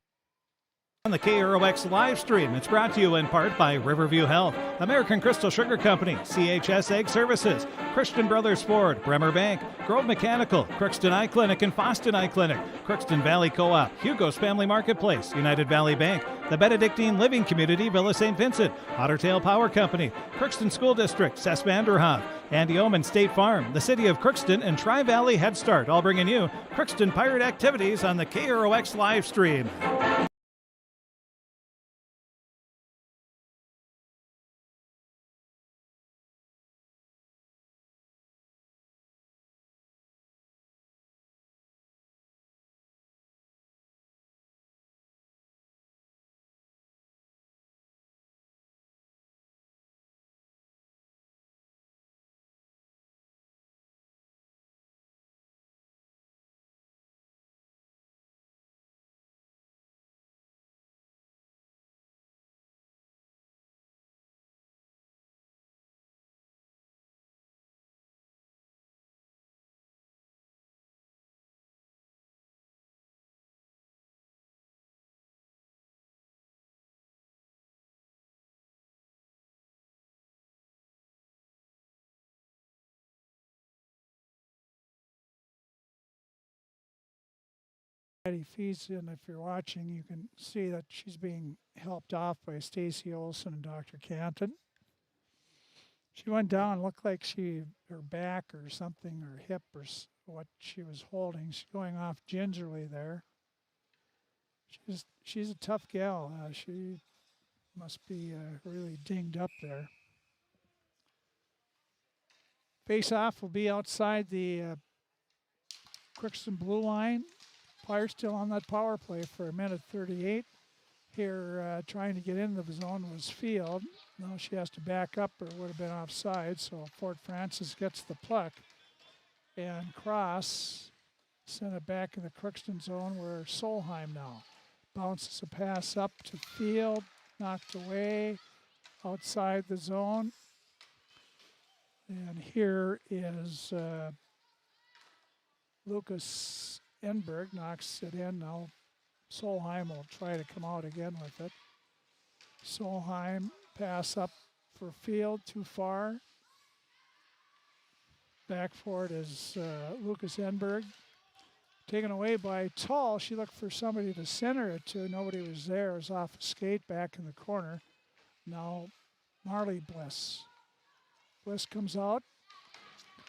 on the KROX live stream. It's brought to you in part by Riverview Health, American Crystal Sugar Company, CHS Egg Services, Christian Brothers Ford, Bremer Bank, Grove Mechanical, Crookston Eye Clinic and Foston Eye Clinic, Crookston Valley Co-op, Hugo's Family Marketplace, United Valley Bank, the Benedictine Living Community, Villa St. Vincent, Ottertail Power Company, Crookston School District, Cess Vanderhoff, Andy Oman State Farm, the City of Crookston, and Tri-Valley Head Start, all bringing you Crookston Pirate activities on the KROX live stream. Patty feeds in. If you're watching, you can see that she's being helped off by Stacy Olson and Dr. Canton. She went down, looked like her back or something, or hip or what she was holding. She's going off gingerly there. She's a tough gal. She must be really dinged up there. Face-off will be outside the Crookston blue line. Pirates still on that power play for a minute 38. Here trying to get into the zone was Field. Now she has to back up or it would have been offside. So Fort Francis gets the puck. And Cross sent it back in the Crookston zone where Solheim now bounces a pass up to Field. Knocked away outside the zone. And here is Lucas Enberg knocks it in. Now Solheim will try to come out again with it. Solheim pass up for Field, too far. Back for it is Lucas Enberg. Taken away by Tall. She looked for somebody to center it to. Nobody was there. It was off a skate back in the corner. Now Marley Bliss. Bliss comes out.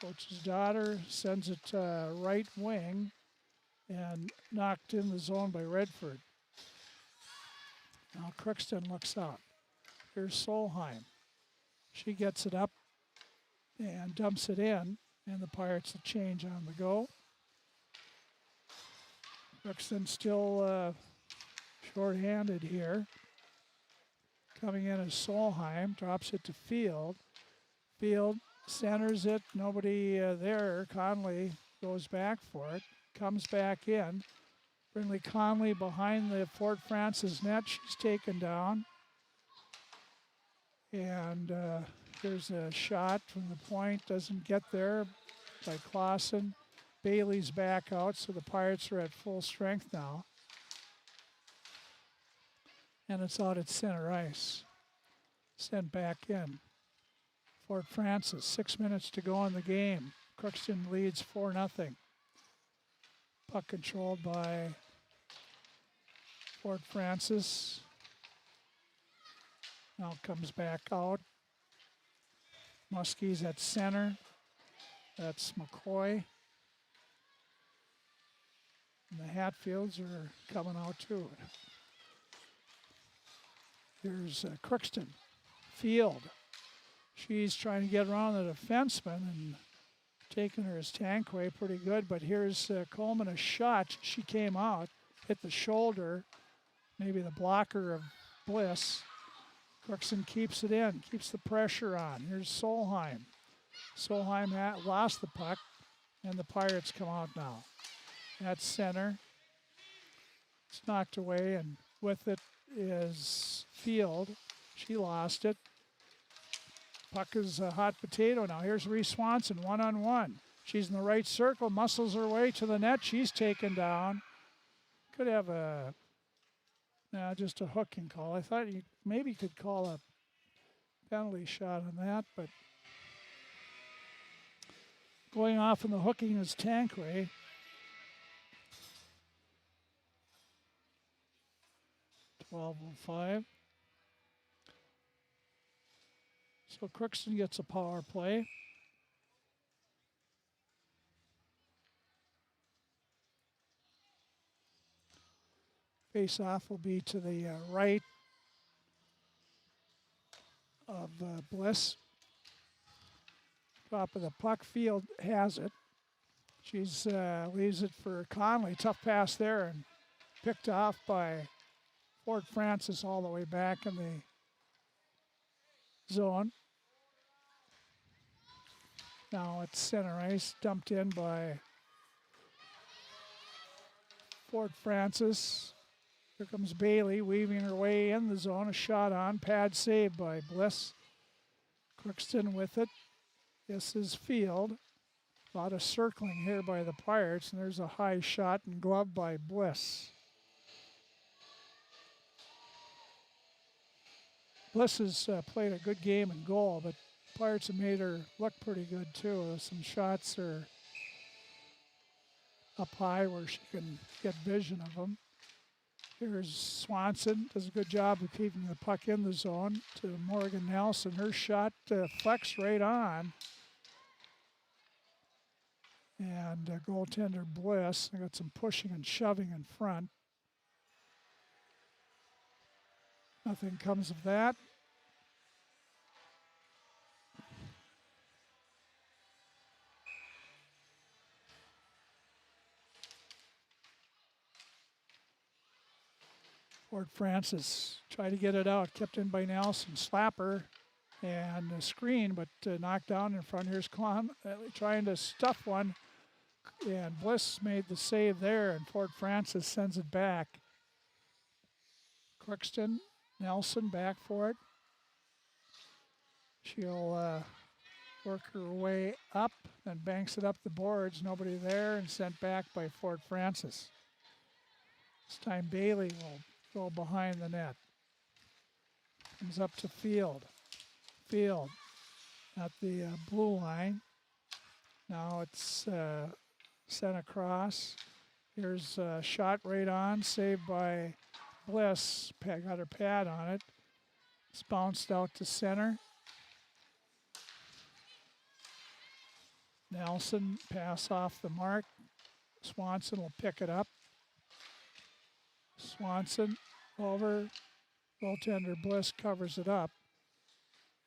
Coach's daughter sends it right wing and knocked in the zone by Redford. Now Crookston looks out. Here's Solheim. She gets it up and dumps it in, and the Pirates will change on the go. Crookston still short-handed here. Coming in is Solheim, drops it to Field. Field centers it, nobody there. Conley goes back for it, comes back in. Brindley Conley behind the Fort Francis net, she's taken down. And there's a shot from the point, doesn't get there by Clausen. Bailey's back out, so the Pirates are at full strength now. And it's out at center ice. Sent back in. Fort Francis, 6 minutes to go in the game. Crookston leads 4-0. Puck controlled by Fort Francis. Now comes back out. Muskie's at center. That's McCoy. And the Hatfields are coming out too. Here's Crookston. Field. She's trying to get around the defenseman and taking her as Tanquay pretty good. But here's Coleman, a shot. She came out, hit the shoulder, maybe the blocker of Bliss. Crookston keeps it in, keeps the pressure on. Here's Solheim. Solheim lost the puck, and the Pirates come out now. At center. It's knocked away, and with it is Field. She lost it. Puck is a hot potato now. Here's Reese Swanson, one-on-one. She's in the right circle, muscles her way to the net. She's taken down. Could have just a hooking call. I thought you maybe could call a penalty shot on that, but going off in the hooking is Tanquay. .12:05. So Crookston gets a power play. Face-off will be to the right of Bliss. Top of the puck. Field has it. She's leaves it for Conley. Tough pass there and picked off by Fort Francis all the way back in the zone. Now it's center ice, dumped in by Fort Francis. Here comes Bailey, weaving her way in the zone. A shot on, pad saved by Bliss. Crookston with it. This is Field. A lot of circling here by the Pirates, and there's a high shot and glove by Bliss. Bliss has played a good game in goal, but Pirates have made her look pretty good too. Some shots are up high where she can get vision of them. Here's Swanson, does a good job of keeping the puck in the zone to Morgan Nelson. Her shot flex right on. And goaltender Bliss, I got some pushing and shoving in front. Nothing comes of that. Fort Francis tried to get it out, kept in by Nelson. Slapper and a screen, but knocked down in front. Here's trying to stuff one, and Bliss made the save there, and Fort Francis sends it back. Crookston, Nelson back for it. She'll work her way up and banks it up the boards. Nobody there, and sent back by Fort Francis. This time Bailey will go behind the net. Comes up to Field. Field at the blue line. Now it's sent across. Here's a shot right on, saved by Bliss. Got her pad on it. It's bounced out to center. Nelson pass off the mark. Swanson will pick it up. Swanson over. Goaltender Bliss covers it up.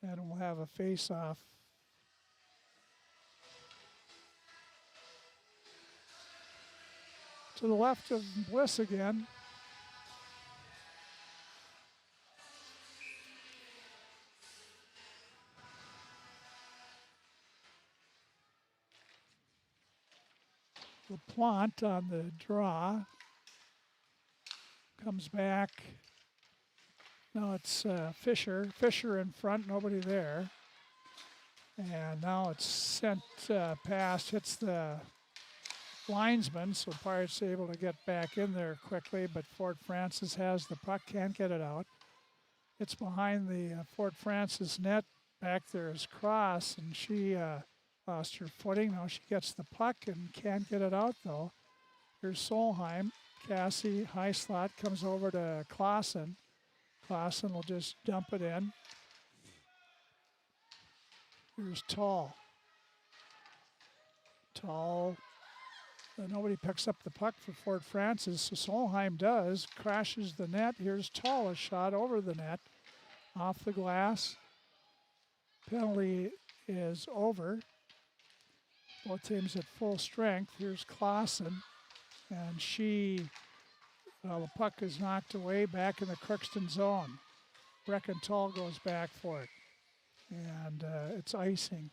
And we'll have a face-off. To the left of Bliss again. LaPlante on the draw. Comes back. Now it's Fisher. Fisher in front, nobody there. And now it's sent past, hits the linesman, so Pirates able to get back in there quickly, but Fort Francis has the puck, can't get it out. It's behind the Fort Francis net. Back there is Cross, and she lost her footing. Now she gets the puck and can't get it out, though. Here's Solheim. Cassie, high slot, comes over to Clausen. Clausen will just dump it in. Here's Tall. Tall. Nobody picks up the puck for Fort Francis, so Solheim does. Crashes the net. Here's Tall, a shot over the net. Off the glass. Penalty is over. Both teams at full strength. Here's Clausen. And the puck is knocked away back in the Crookston zone. Breckenthal goes back for it. And it's icing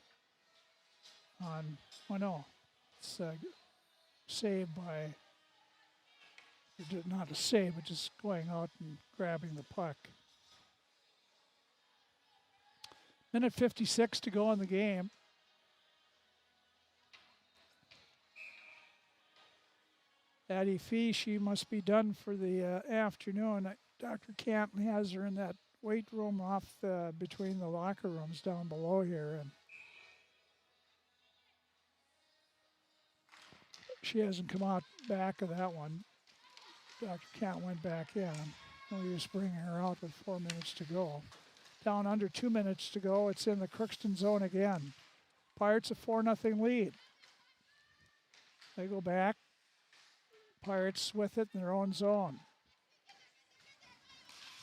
on, it's saved by, not a save, but just going out and grabbing the puck. Minute 56 to go in the game. Addie Fee, she must be done for the afternoon. Dr. Canton has her in that weight room off between the locker rooms down below here. And she hasn't come out back of that one. Dr. Canton went back in. No use bringing her out with 4 minutes to go. Down under 2 minutes to go. It's in the Crookston zone again. Pirates a 4-0 lead. They go back. Pirates with it in their own zone.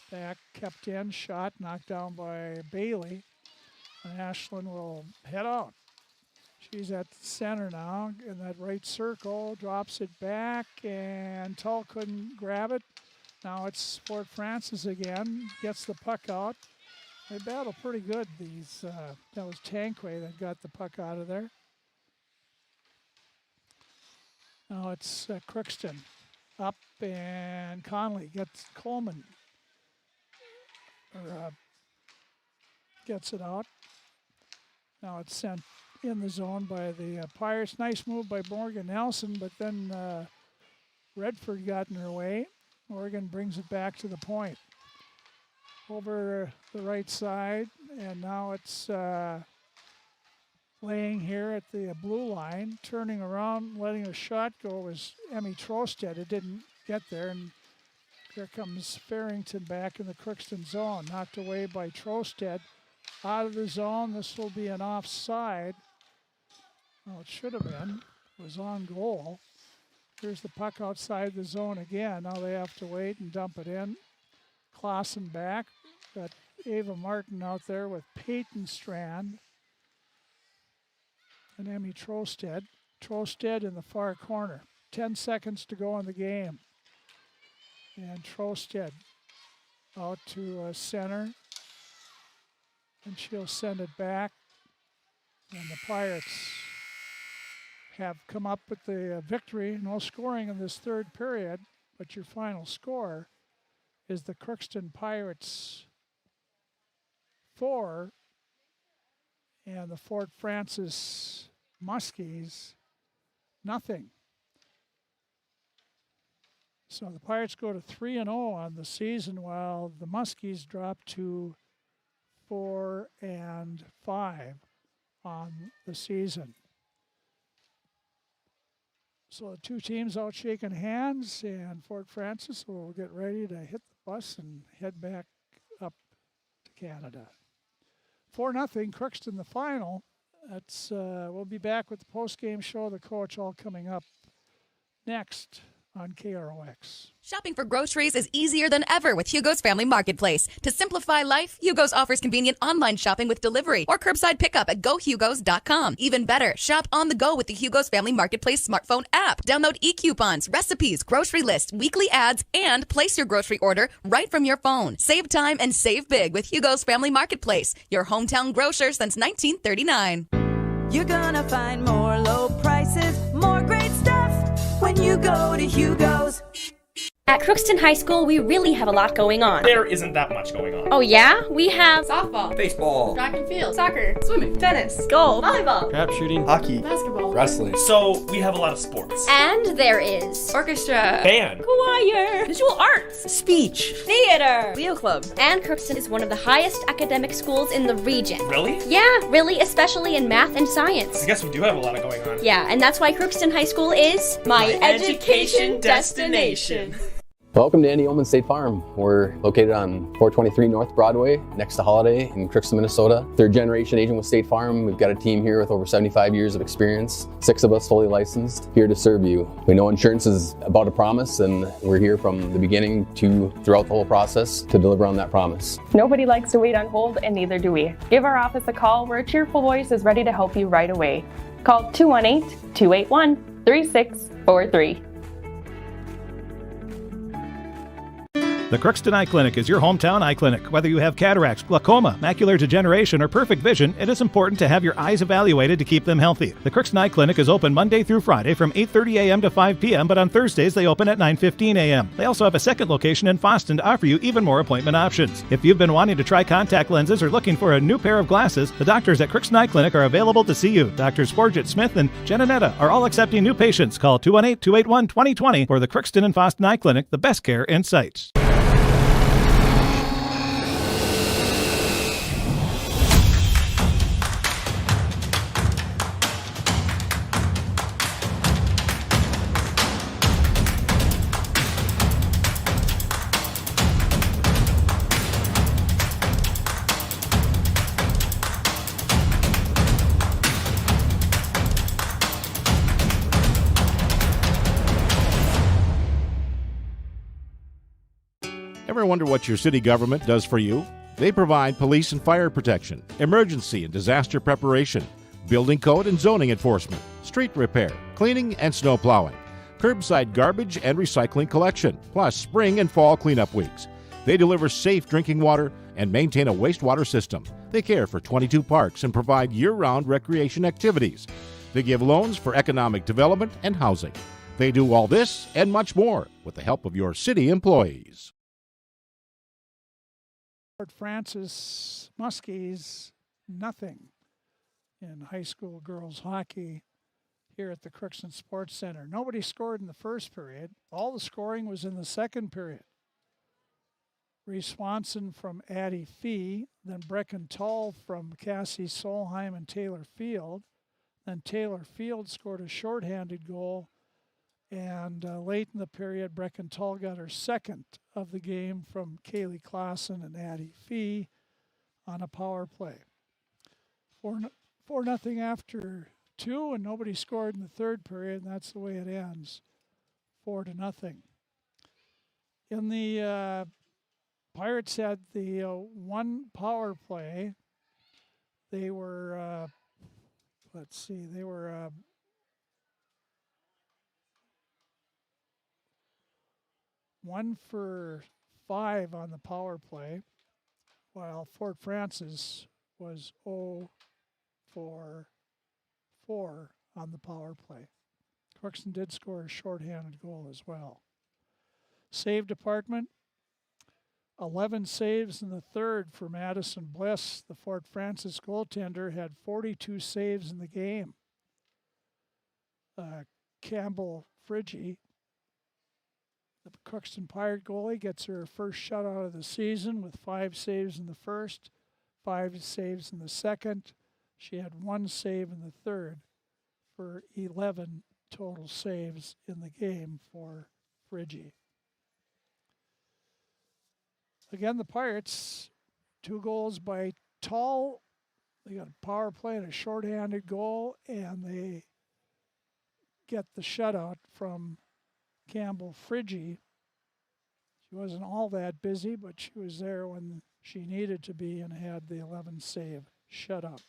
Back, kept in, shot, knocked down by Bailey. And Ashlyn will head out. She's at the center now in that right circle, drops it back, and Tull couldn't grab it. Now it's Fort Francis again, gets the puck out. They battle pretty good, these. That was Tanquay that got the puck out of there. Now it's Crookston up, and Conley gets Coleman. Gets it out. Now it's sent in the zone by the Pirates. Nice move by Morgan Nelson, but then Redford got in her way. Morgan brings it back to the point. Over the right side, and now it's laying here at the blue line, turning around, letting a shot go was Emmy Trosted. It didn't get there, and here comes Farrington back in the Crookston zone, knocked away by Trosted. Out of the zone, this will be an offside. Well, it should have been. It was on goal. Here's the puck outside the zone again. Now they have to wait and dump it in. Clausen back. Got Ava Martin out there with Peyton Strand and Emmy Trosted. Trosted in the far corner. 10 seconds to go in the game. And Trosted out to center. And she'll send it back. And the Pirates have come up with the victory. No scoring in this third period, but your final score is the Crookston Pirates 4 and the Fort Francis Muskies nothing. So the Pirates go to 3-0 on the season, while the Muskies drop to 4-5 on the season. So the two teams out shaking hands, and Fort Francis will get ready to hit the bus and head back up to Canada. 4-0, Crookston the final. That's we'll be back with the post-game show, the coach, all coming up next on KROX. Shopping for groceries is easier than ever with Hugo's Family Marketplace. To simplify life, Hugo's offers convenient online shopping with delivery or curbside pickup at gohugos.com. Even better, shop on the go with the Hugo's Family Marketplace smartphone app. Download e-coupons, recipes, grocery lists, weekly ads, and place your grocery order right from your phone. Save time and save big with Hugo's Family Marketplace, your hometown grocer since 1939. You're gonna find more low prices, more great stuff when you go to Hugo's. At Crookston High School, we really have a lot going on. There isn't that much going on. Oh yeah? We have softball, baseball, track and field, soccer, swimming, tennis, golf, volleyball, crap shooting, hockey, basketball, wrestling. So we have a lot of sports. And there is orchestra, band, choir, visual arts, speech, theater, Leo Club. And Crookston is one of the highest academic schools in the region. Really? Yeah, really, especially in math and science. I guess we do have a lot of going on. Yeah, and that's why Crookston High School is my education destination. Welcome to Andy Ullman State Farm. We're located on 423 North Broadway, next to Holiday in Crookston, Minnesota. Third generation agent with State Farm. We've got a team here with over 75 years of experience, 6 of us fully licensed, here to serve you. We know insurance is about a promise, and we're here from the beginning to throughout the whole process to deliver on that promise. Nobody likes to wait on hold, and neither do we. Give our office a call where a cheerful voice is ready to help you right away. Call 218-281-3643. The Crookston Eye Clinic is your hometown eye clinic. Whether you have cataracts, glaucoma, macular degeneration, or perfect vision, it is important to have your eyes evaluated to keep them healthy. The Crookston Eye Clinic is open Monday through Friday from 8:30 a.m. to 5 p.m., but on Thursdays they open at 9:15 a.m. They also have a second location in Boston to offer you even more appointment options. If you've been wanting to try contact lenses or looking for a new pair of glasses, the doctors at Crookston Eye Clinic are available to see you. Doctors Forget Smith and Jananetta are all accepting new patients. Call 218-281-2020 for the Crookston and Boston Eye Clinic, the best care in sight. Ever wonder what your city government does for you? They provide police and fire protection, emergency and disaster preparation, building code and zoning enforcement, street repair, cleaning and snow plowing, curbside garbage and recycling collection, plus spring and fall cleanup weeks. They deliver safe drinking water and maintain a wastewater system. They care for 22 parks and provide year-round recreation activities. They give loans for economic development and housing. They do all this and much more with the help of your city employees. Fort Francis Muskies, nothing in high school girls hockey here at the Crookston Sports Center. Nobody scored in the first period. All the scoring was in the second period. Reese Swanson from Addie Fee, then Brecken Tull from Cassie Solheim and Taylor Field. And Taylor Field scored a shorthanded goal. And late in the period, Brecken Tull got her second of the game from Kaylee Klassen and Addie Fee on a power play. 4-0 after 2, and nobody scored in the third period, and that's the way it ends, 4-0. In the Pirates had the one power play. They were, they were 1 for 5 on the power play, while Fort Francis was 0 for 4 on the power play. Crookston did score a shorthanded goal as well. Save department, 11 saves in the third for Madison Bliss. The Fort Francis goaltender had 42 saves in the game. Campbell Friggy, the Crookston Pirate goalie, gets her first shutout of the season with 5 saves in the first, 5 saves in the second. She had 1 save in the third for 11 total saves in the game for Friggy. Again, the Pirates, 2 goals by Tull. They got a power play and a shorthanded goal, and they get the shutout from Campbell Friggy. She wasn't all that busy, but she was there when she needed to be and had the 11 save shutout.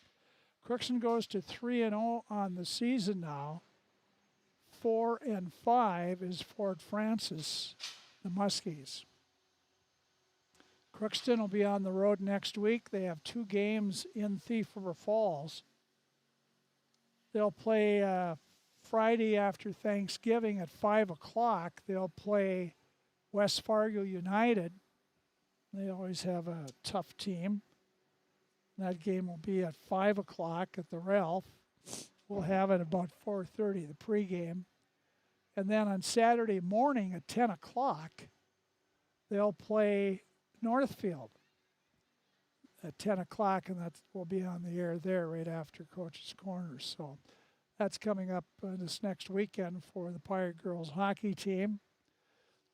Crookston goes to 3-0 on the season now. 4-5 is Fort Francis, the Muskies. Crookston will be on the road next week. They have 2 games in Thief River Falls. They'll play Friday after Thanksgiving at 5 o'clock. They'll play West Fargo United. They always have a tough team. That game will be at 5 o'clock at the Ralph. We'll have it about 4:30, the pregame. And then on Saturday morning at 10 o'clock, they'll play Northfield at 10 o'clock, and that will be on the air there right after Coach's Corner. So that's coming up this next weekend for the Pirate Girls hockey team.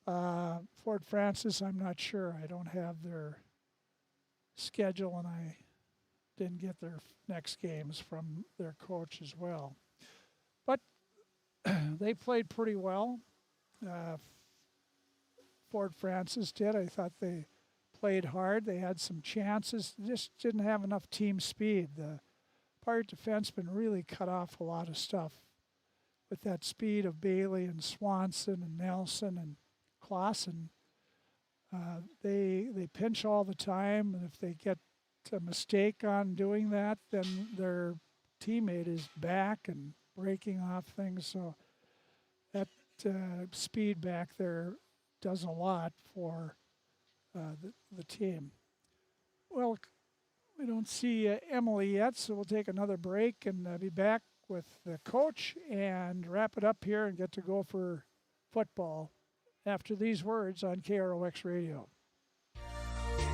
Fort Francis, I'm not sure. I don't have their schedule, and I didn't get their next games from their coach as well. But they played pretty well. Fort Francis did. I thought they played hard. They had some chances. Just didn't have enough team speed. The Pirate defensemen really cut off a lot of stuff with that speed of Bailey and Swanson and Nelson and Clausen. They pinch all the time, and if they get a mistake on doing that, then their teammate is back and breaking off things. So that speed back there does a lot for the team. Well, we don't see Emily yet, so we'll take another break and be back with the coach and wrap it up here and get to go for football after these words on KROX Radio.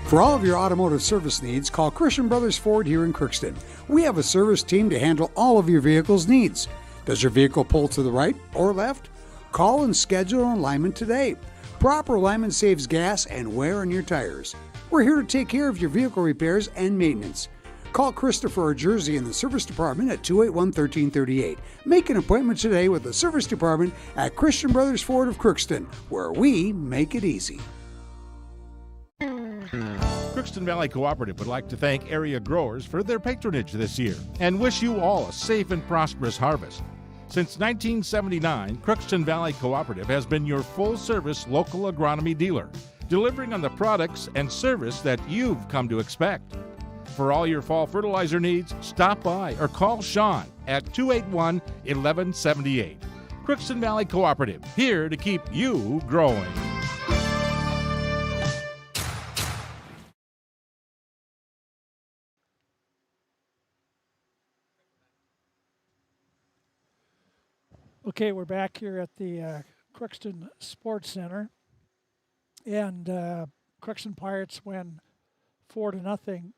For all of your automotive service needs, call Christian Brothers Ford here in Crookston. We have a service team to handle all of your vehicle's needs. Does your vehicle pull to the right or left? Call and schedule an alignment today. Proper alignment saves gas and wear on your tires. We're here to take care of your vehicle repairs and maintenance. Call Christopher or Jersey in the service department at 281-1338. Make an appointment today with the service department at Christian Brothers Ford of Crookston, where we make it easy. Crookston Valley Cooperative would like to thank area growers for their patronage this year and wish you all a safe and prosperous harvest. Since 1979, Crookston Valley Cooperative has been your full-service local agronomy dealer, delivering on the products and service that you've come to expect. For all your fall fertilizer needs, stop by or call Sean at 281-1178. Crookston Valley Cooperative, here to keep you growing. Okay, we're back here at the Crookston Sports Center, and Crookston Pirates win 4-0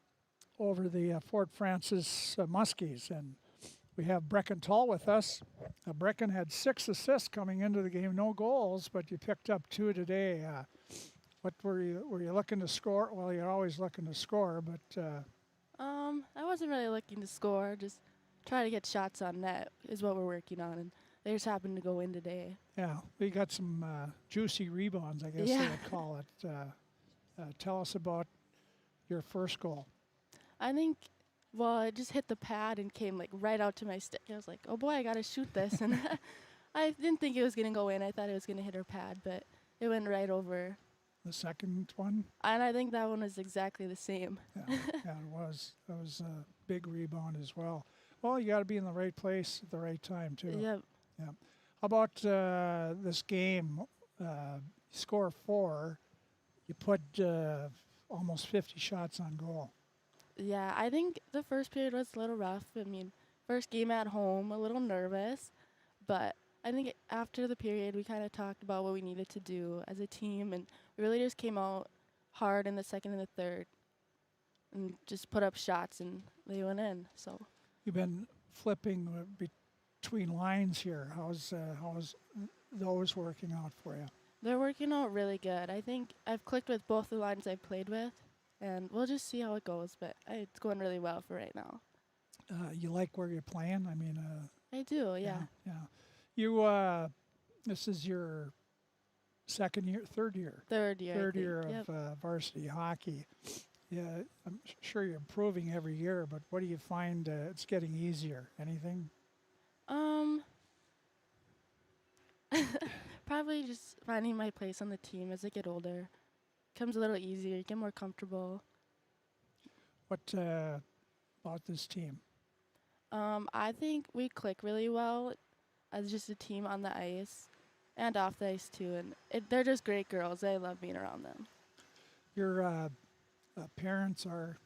over the Fort Francis Muskies, and We have Brecken Tall with us. Brecken had 6 assists coming into the game, no goals, but you picked up 2 today. What were you looking to score? Well, you're always looking to score, but I wasn't really looking to score. Just try to get shots on net is what we're working on, and they just happened to go in today. yeah, we got some juicy rebounds, I guess they would call it. Tell us about your first goal. I think, well, it just hit the pad and came like right out to my stick. I was like, oh boy, I gotta shoot this, and I didn't think it was gonna go in. I thought it was gonna hit her pad, but it went right over. The second one? And I think that one was exactly the same. Yeah, it was. That was a big rebound as well. Well, you got to be in the right place at the right time, too. Yep. Yeah. How about this game? Score 4. You put almost 50 shots on goal. Yeah, I think the first period was a little rough. I mean, first game at home, a little nervous, but I think after the period, we kind of talked about what we needed to do as a team, and we really just came out hard in the second and the third and just put up shots, and they went in. So You've been flipping between lines here. How's those working out for you? they're working out really good. I think I've clicked with both the lines I've played with, and we'll just see how it goes, but it's going really well for right now. You like where you're playing? I mean, I do, yeah. Yeah. You, this is your third year. Third year. Third year Yep. of varsity hockey. Yeah, I'm sure you're improving every year, but what do you find it's getting easier? Anything? Probably just finding my place on the team as I get older. Comes a little easier, you get more comfortable. What about this team? I think we click really well as just a team on the ice and off the ice too, and they're just great girls. I love being around them. Your parents are?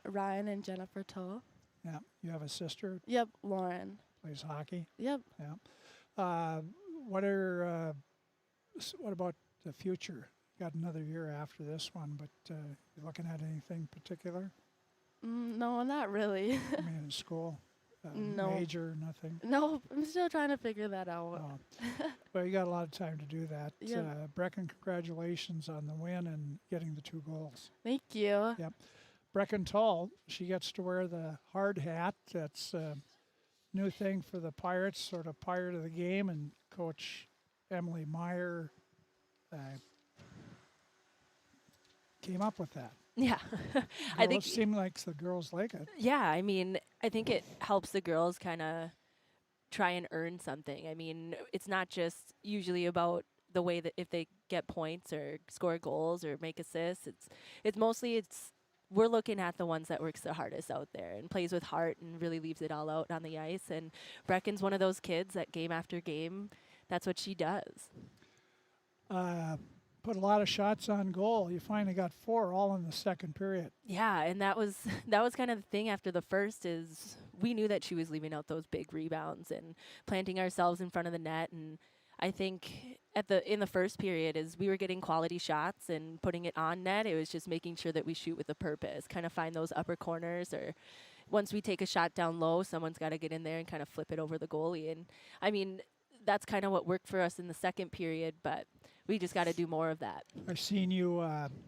Ryan and Jennifer Tull. Yeah. You have a sister? Yep, Lauren. Plays hockey? Yep. Yeah. What about the future? Got another year after this one, but you looking at anything particular? No, not really. I mean, in school? No. Major, nothing? No, I'm still trying to figure that out. Oh. Well, you got a lot of time to do that. Yep. Brecken, congratulations on the win and getting the 2 goals. Thank you. Yep. Brecken Tall, she gets to wear the hard hat. That's a new thing for the Pirates, sort of pirate of the game, and Coach Emily Meyer came up with that. Yeah. I think it seems like the girls like it. Yeah, I mean, I think it helps the girls kind of try and earn something. I mean, it's not just usually about the way that if they get points or score goals or make assists. It's mostly we're looking at the ones that works the hardest out there and plays with heart and really leaves it all out on the ice. And Brecken's one of those kids that game after game, that's what she does. Put a lot of shots on goal. You finally got 4 all in the second period. Yeah, and that was kind of the thing after the first is we knew that she was leaving out those big rebounds and planting ourselves in front of the net. And I think in the first period is we were getting quality shots and putting it on net. It was just making sure that we shoot with a purpose, kind of find those upper corners, or once we take a shot down low, someone's got to get in there and kind of flip it over the goalie. And I mean, that's kind of what worked for us in the second period, but we just got to do more of that. I've seen you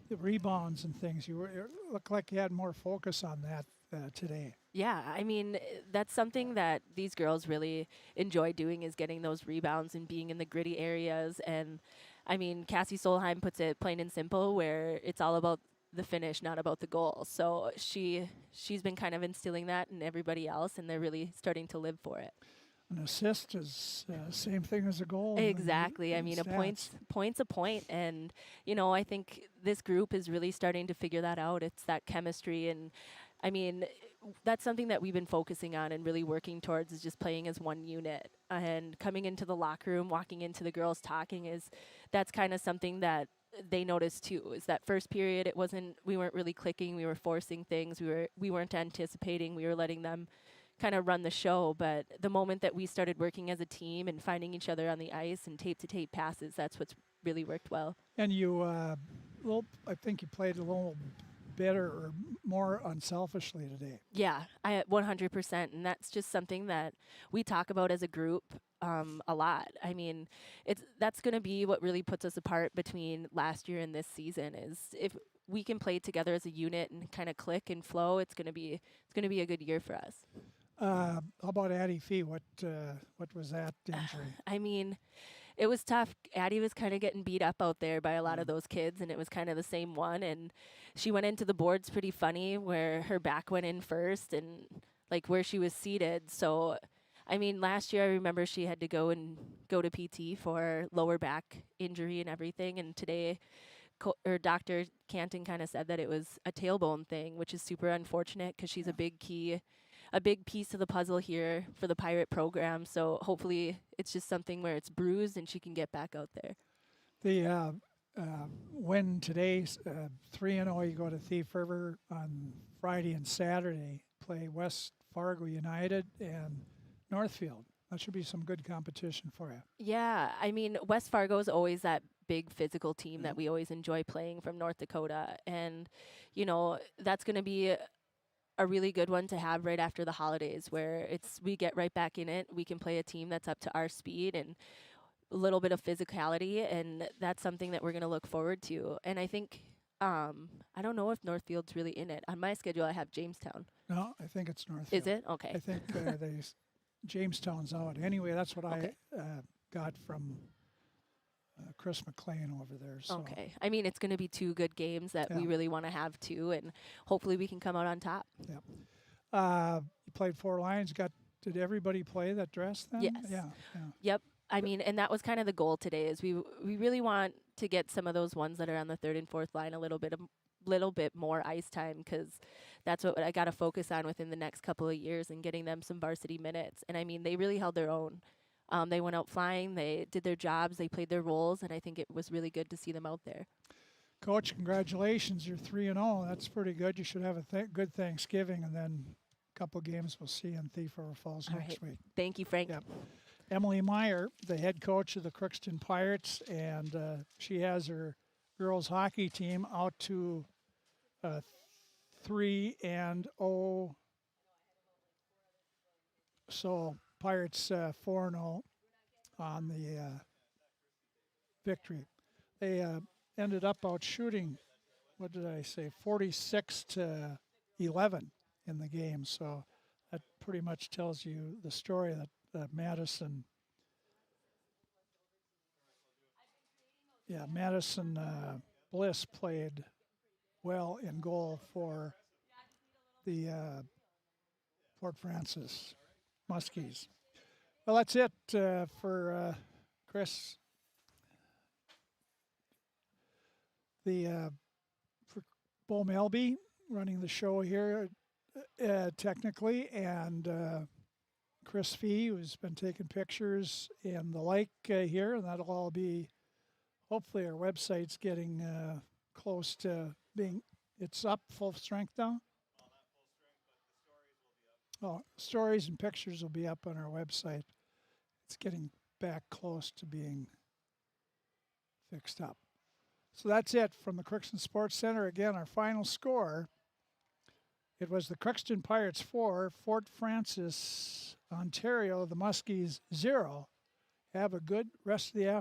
the rebounds and things. You look like you had more focus on that today. Yeah, I mean, that's something that these girls really enjoy doing is getting those rebounds and being in the gritty areas. And I mean, Cassie Solheim puts it plain and simple where it's all about the finish, not about the goal. So she's been kind of instilling that in everybody else, and they're really starting to live for it. An assist is same thing as a goal. Exactly. I mean, a point's a point. And, I think this group is really starting to figure that out. It's that chemistry. And, I mean, that's something that we've been focusing on and really working towards is just playing as one unit. And coming into the locker room, walking into the girls talking that's kind of something that they noticed too. Is that first period, we weren't really clicking. We were forcing things. We weren't anticipating. We were letting them kind of run the show, but the moment that we started working as a team and finding each other on the ice and tape-to-tape passes, that's what's really worked well. And you, I think you played a little better or more unselfishly today. Yeah, I 100%, and that's just something that we talk about as a group a lot. I mean, that's going to be what really puts us apart between last year and this season. Is if we can play together as a unit and kind of click and flow, it's going to be a good year for us. How about Addie Fee? What was that injury? I mean, it was tough. Addie was kind of getting beat up out there by a lot of those kids, and it was kind of the same one. And she went into the boards pretty funny, where her back went in first, and like where she was seated. So, I mean, last year I remember she had to go to PT for lower back injury and everything. And today, Dr. Canton kind of said that it was a tailbone thing, which is super unfortunate because she's a big piece of the puzzle here for the Pirate program. So hopefully it's just something where it's bruised and she can get back out there. The win today, 3-0, you go to Thief River on Friday and Saturday, play West Fargo United and Northfield. That should be some good competition for you. Yeah, I mean, West Fargo is always that big physical team that we always enjoy playing from North Dakota. And, you know, that's going to be a really good one to have right after the holidays, where we get right back in it. We can play a team that's up to our speed and a little bit of physicality, and that's something that we're going to look forward to. And I think, I don't know if Northfield's really in it. On my schedule, I have Jamestown. No, I think it's Northfield. Is it? Okay. I think Jamestown's out. Anyway, that's what I got from Chris McLean over there. So. Okay. I mean, it's going to be two good games that we really want to have too, and hopefully we can come out on top. Yep. You played 4 lines. Did everybody play that dress then? Yes. Yeah. Yep. I mean, and that was kind of the goal today. Is we really want to get some of those ones that are on the 3rd and 4th line a little bit more ice time, because that's what I got to focus on within the next couple of years and getting them some varsity minutes. And I mean, they really held their own. They went out flying, they did their jobs, they played their roles, and I think it was really good to see them out there. Coach, congratulations. You're 3-0. That's pretty good. You should have a good Thanksgiving, and then a couple games we'll see in Thief River Falls next week. Thank you, Frank. Yep. Emily Meyer, the head coach of the Crookston Pirates, and she has her girls hockey team out to 3-0. So Pirates 4-0 on the victory. They ended up out shooting, what did I say, 46-11 in the game. So that pretty much tells you the story that Madison Bliss played well in goal for the Fort Francis Muskies. Well, that's it for Chris. For Bo Melby running the show here technically, and Chris Fee, who's been taking pictures and the like here, and that'll all be, hopefully our website's getting close to being, it's up full strength now? Oh, stories and pictures will be up on our website. It's getting back close to being fixed up. So that's it from the Crookston Sports Center. Again, our final score, it was the Crookston Pirates 4, Fort Francis, Ontario, the Muskies 0. Have a good rest of the afternoon.